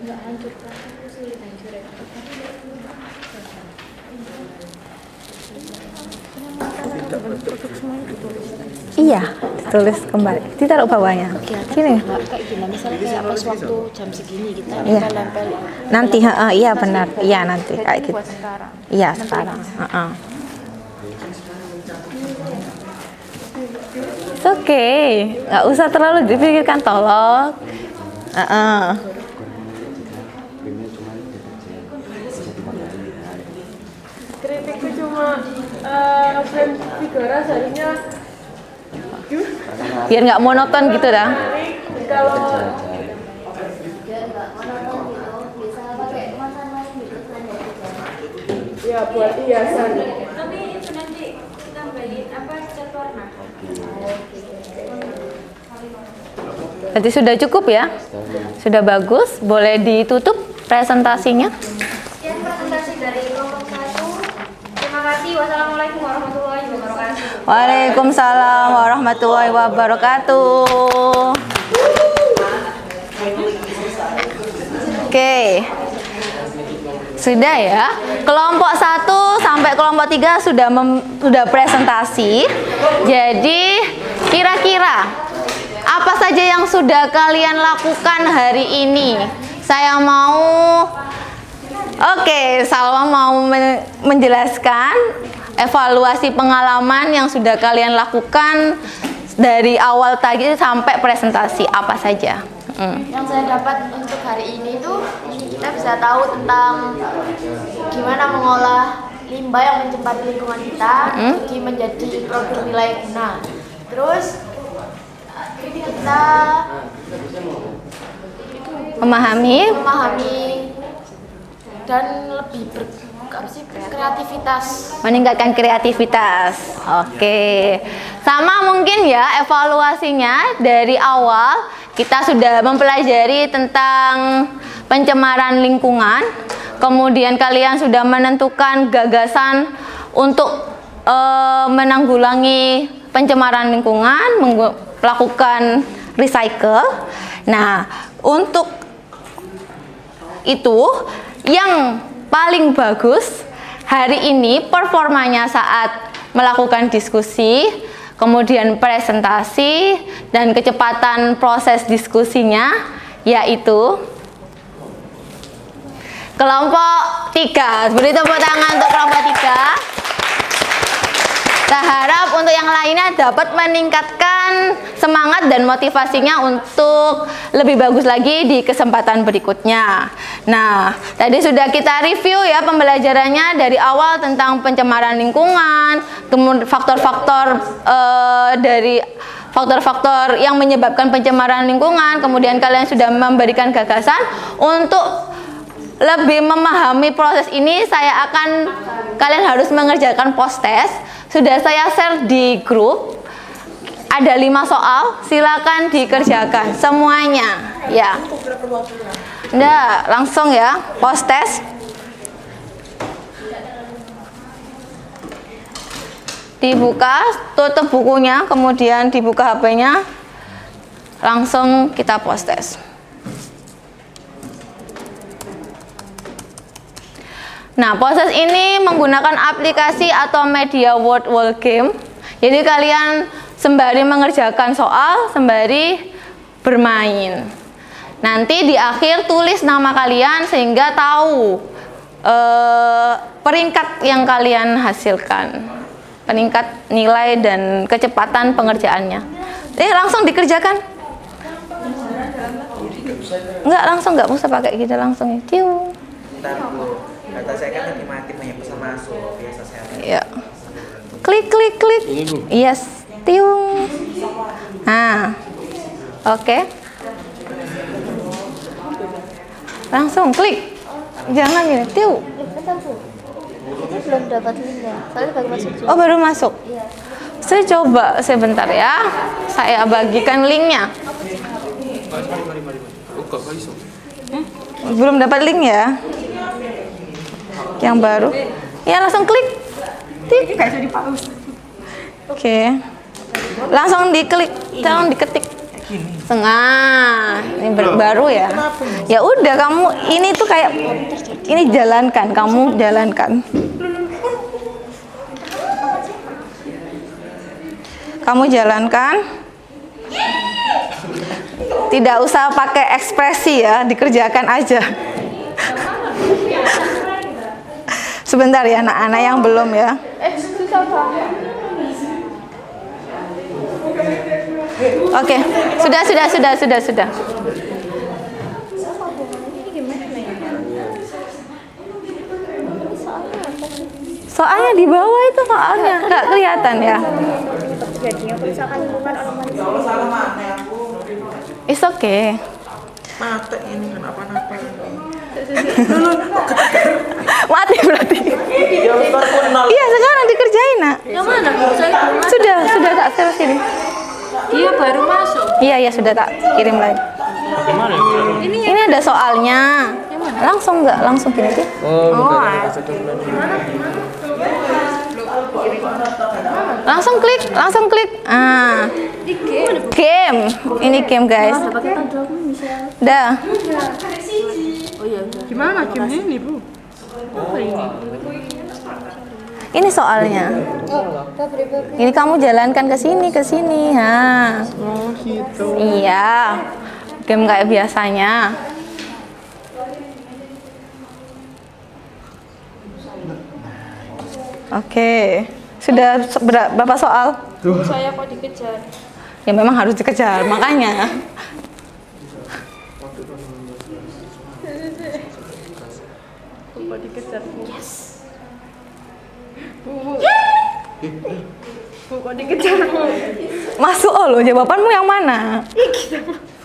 Nggak hancur, sulit hancur ya. Iya, ditulis kembali. Ditaruh bawahnya. Gini. Kayak gimana misalnya kayak pas waktu jam segini kita Iya. nempel. Nanti, iya benar. Iya nanti kayak gitu. Buat sekarang. Iya sekarang. Oke, nggak usah terlalu dipikirkan, tolong. Kritikku cuma frame figura seharusnya Biar nggak monoton gitu dah. kalau ya buat hiasan. Tapi itu nanti tambahin apa cat warna. Berarti sudah cukup ya? Sudah bagus. Boleh ditutup presentasinya? Sekian presentasi dari kelompok 1. Terima kasih. Wassalamualaikum warahmatullahi wabarakatuh. Waalaikumsalam warahmatullahi wabarakatuh. Oke. Sudah ya. Kelompok 1 sampai kelompok 3 sudah presentasi. Jadi kira-kira apa saja yang sudah kalian lakukan hari ini? Saya mau Salwa mau menjelaskan evaluasi pengalaman yang sudah kalian lakukan dari awal tadi sampai presentasi apa saja. Yang saya dapat untuk hari ini tuh kita bisa tahu tentang gimana mengolah limbah yang mencemari lingkungan kita menjadi produk nilai guna. Terus kita memahami dan lebih kreativitas. Meningkatkan kreativitas. Oke. Sama mungkin ya evaluasinya dari awal kita sudah mempelajari tentang pencemaran lingkungan. Kemudian kalian sudah menentukan gagasan untuk menanggulangi pencemaran lingkungan, melakukan recycle. Nah, untuk itu yang paling bagus hari ini performanya saat melakukan diskusi, kemudian presentasi dan kecepatan proses diskusinya yaitu kelompok 3. Beri tepuk tangan untuk kelompok 3. Kita harap untuk yang lainnya dapat meningkatkan semangat dan motivasinya untuk lebih bagus lagi di kesempatan berikutnya. Nah, tadi sudah kita review ya pembelajarannya dari awal tentang pencemaran lingkungan, kemudian faktor-faktor dari faktor-faktor yang menyebabkan pencemaran lingkungan, kemudian kalian sudah memberikan gagasan untuk lebih memahami proses ini. Kalian harus mengerjakan post test. Sudah saya share di grup. Ada 5 soal, silakan dikerjakan semuanya ya. Nggak, langsung ya post test. Dibuka, tutup bukunya, kemudian dibuka HP-nya, langsung kita post test. Nah, proses ini menggunakan aplikasi atau media word wall game. Jadi kalian sembari mengerjakan soal, sembari bermain. Nanti di akhir tulis nama kalian sehingga tahu peringkat yang kalian hasilkan, peringkat nilai dan kecepatan pengerjaannya. Langsung dikerjakan. Nggak usah pakai gitu, langsung cium. Data saya kan lagi mati, banyak pesan masuk, biasa saya. Ya. Klik. Yes. Tiung. Nah, oke. Langsung klik. Jangan gini, tiung. Ini belum dapat linknya. Soalnya baru masuk juga. Oh, baru masuk. Iya. Saya coba sebentar ya. Saya bagikan linknya. Belum dapat link ya? Yang baru. Ya, langsung klik. Tik. Oke. Langsung diklik, langsung diketik. Setengah. Ini baru ya. Ya udah, kamu ini tuh kayak ini jalankan, kamu jalankan. Kamu jalankan. Tidak usah pakai ekspresi ya, dikerjakan aja. Sebentar ya anak-anak yang belum ya. Susah banget. Oke, sudah. Soalnya di bawah itu soalnya nggak kelihatan ya. It's okay. Mati ini kenapa-napa. Mati berarti. Iya, sekarang dikerjain, Nak. Yang mana? Sudah tak share sini. Dia baru masuk. Iya, sudah tak kirim lagi. Ini ada soalnya. Langsung nggak? Langsung gini sih. Langsung klik. Ah. Game. Ini game, guys. Dah. Gimana gamenya ini, Bu? Ini soalnya. Ini kamu jalankan ke sini. Ha. Oh, gitu. Iya. Game kayak biasanya. Oke. Sudah berapa soal? Saya kok dikejar. Ya memang harus dikejar, makanya. Kok dikejar, Bu? Yes. Bu. Bu, kok dikejar, Bu? Masuk loh, jawabanmu yang mana?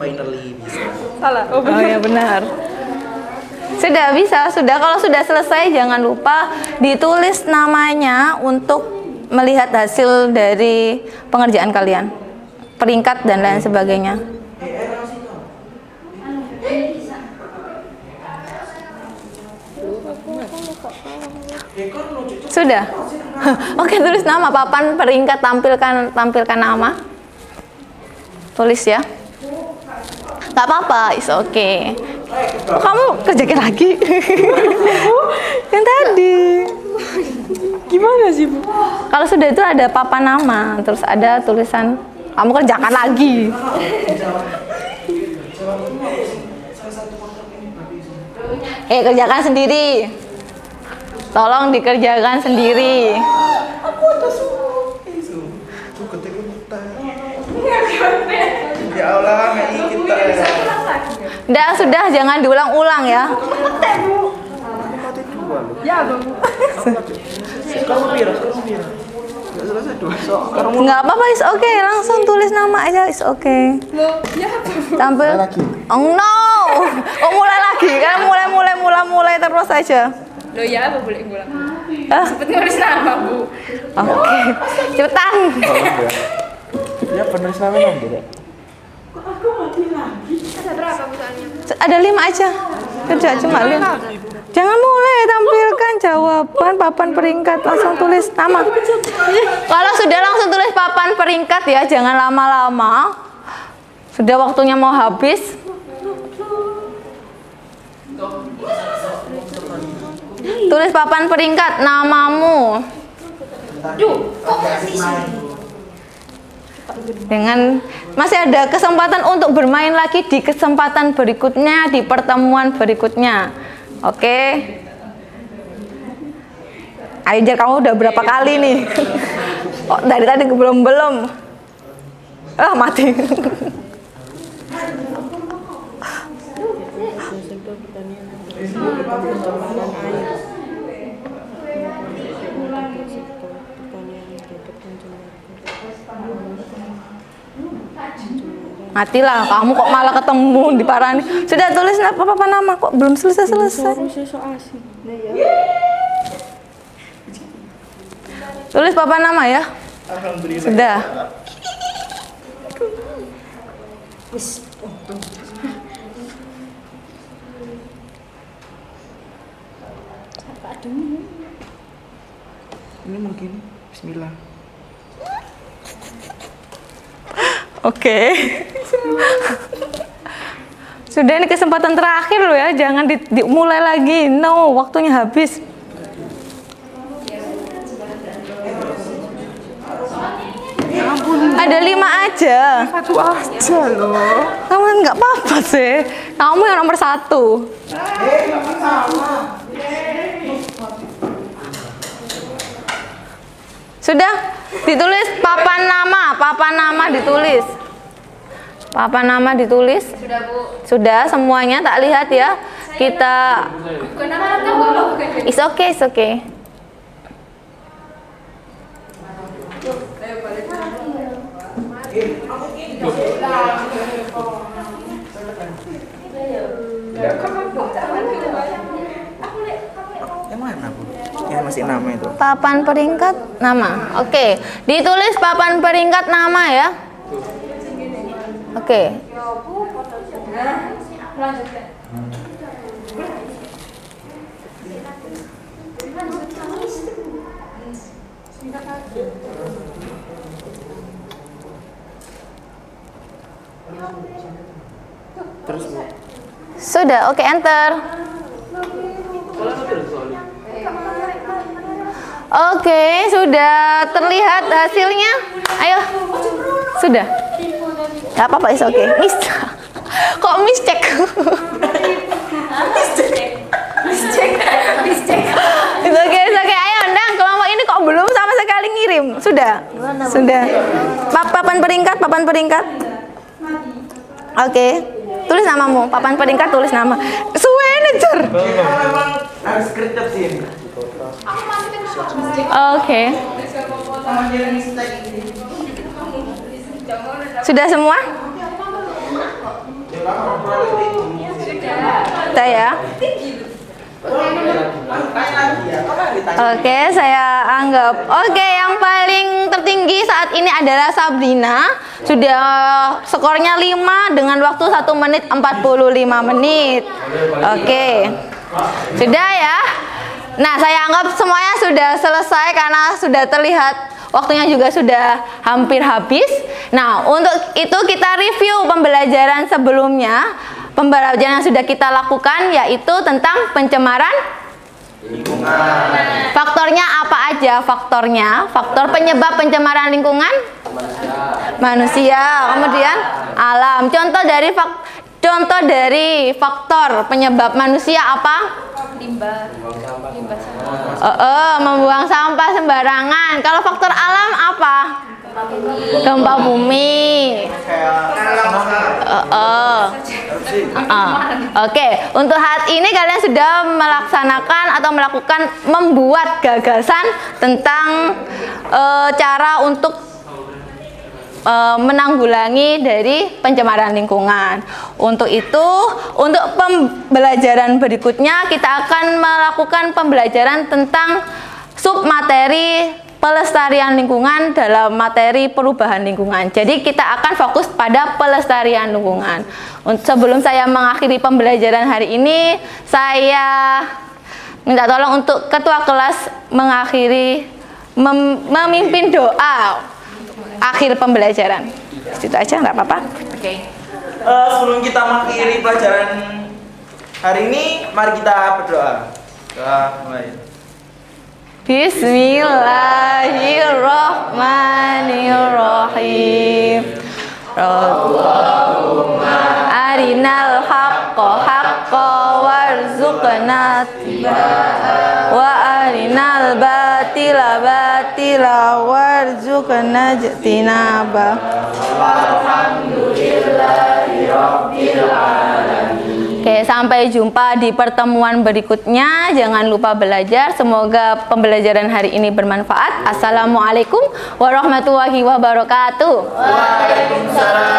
Finally bisa. Salah. Oh ya benar. Sudah. Kalau sudah selesai jangan lupa ditulis namanya untuk melihat hasil dari pengerjaan kalian. Peringkat dan lain sebagainya. Sudah. Oke, tulis nama, papan peringkat, tampilkan nama. Tulis ya. Gak apa-apa, it's okay. Kamu kerjain lagi. Yang tadi. Gimana sih, Bu? Kalau sudah itu ada papan nama, terus ada tulisan kamu kerjakan lagi. Kerjakan sendiri. Tolong dikerjakan sendiri. Ya Allah, kita. Sudah, jangan diulang-ulang ya. Ya, Bang. Sekarang pira. Selesai 2 soal. Nggak apa-apa, is okay. Langsung tulis nama aja, is okay. Tampil. Oh no. Oh mulai lagi kan, mulai terus aja. Loh ya, apa boleh ngulang? Seperti nulis nama, Bu. Oke. Cepetan. Ya penulis namanya enggak? Aku mati lagi. Ada berapa pulsaanya? Ada 5 aja. Kerja cuma 5. Jangan mulai, tampilkan jawaban papan peringkat, langsung tulis nama. Kalau sudah langsung tulis papan peringkat ya, jangan lama-lama. Sudah waktunya mau habis. Tulis papan peringkat namamu. Dengan masih ada kesempatan untuk bermain lagi di kesempatan berikutnya, di pertemuan berikutnya. Oke. Ayo Jar, kamu udah berapa kali nih? Oh, dari tadi belum. Mati. Matilah kamu kok malah ketemu di Parani. Sudah tulis apa nama kok belum selesai. Tulis papa nama ya. Alhamdulillah. Sudah. Ini mungkin bismillah. Oke. Sudah, ini kesempatan terakhir loh ya, jangan dimulai lagi. No, waktunya habis. Ada 5 aja. 1 aja loh. Kamu nggak apa-apa sih. Kamu yang nomor 1. Sudah ditulis papan nama ditulis. Papan nama ditulis. Sudah, Bu. Sudah semuanya tak lihat ya. Kita Bukan nama lengkap, bukan. It's okay. Yang mana, Bu? Yang masih nama itu. Papan peringkat nama. Oke, ditulis papan peringkat nama ya. Oke. Terus, Bu. Sudah, oke, enter. Oke, sudah terlihat hasilnya. Ayo. Sudah. Gak apa-apa, is oke. Miss. Kok miscek? It's okay. Ayo, Ndang, kelompok ini kok belum sama sekali ngirim. Sudah. Papan peringkat. Oke. Tulis namamu. Papan peringkat tulis nama. Suwene, Cer. Memang harus kerja sih. Oke. Sudah semua? Sudah ya? Oke, saya anggap. Oke, yang paling tertinggi saat ini adalah Sabrina. Sudah skornya 5 dengan waktu 1 menit 45 menit. Oke. Sudah ya? Nah, saya anggap semuanya sudah selesai karena sudah terlihat waktunya juga sudah hampir habis. Nah, untuk itu kita review pembelajaran sebelumnya. Pembelajaran yang sudah kita lakukan yaitu tentang pencemaran lingkungan. Faktornya apa aja? Faktor penyebab pencemaran lingkungan? Manusia. Kemudian alam. Contoh dari faktor penyebab manusia apa? Limbah Membuang sampah sembarangan. Kalau faktor alam apa? Gempa bumi. Oke, untuk saat ini kalian sudah melaksanakan atau membuat gagasan tentang cara untuk menanggulangi dari pencemaran lingkungan. Untuk itu, untuk pembelajaran berikutnya kita akan melakukan pembelajaran tentang submateri pelestarian lingkungan dalam materi perubahan lingkungan. Jadi kita akan fokus pada pelestarian lingkungan. Sebelum saya mengakhiri pembelajaran hari ini, saya minta tolong untuk ketua kelas memimpin doa akhir pembelajaran. Itu aja, nggak apa-apa. Oke. Sebelum kita mengakhiri pelajaran hari ini, mari kita berdoa. Doa mulai. Bismillahirrahmanirrahim. Allahumma arinal haqqa haqqa warzuqna ittiba'ah wa arinal batila batila warzuqna ijtinabah. Walhamdulillahi rabbil alamin. Oke, sampai jumpa di pertemuan berikutnya. Jangan lupa belajar. Semoga pembelajaran hari ini bermanfaat. Assalamualaikum warahmatullahi wabarakatuh. Waalaikumsalam.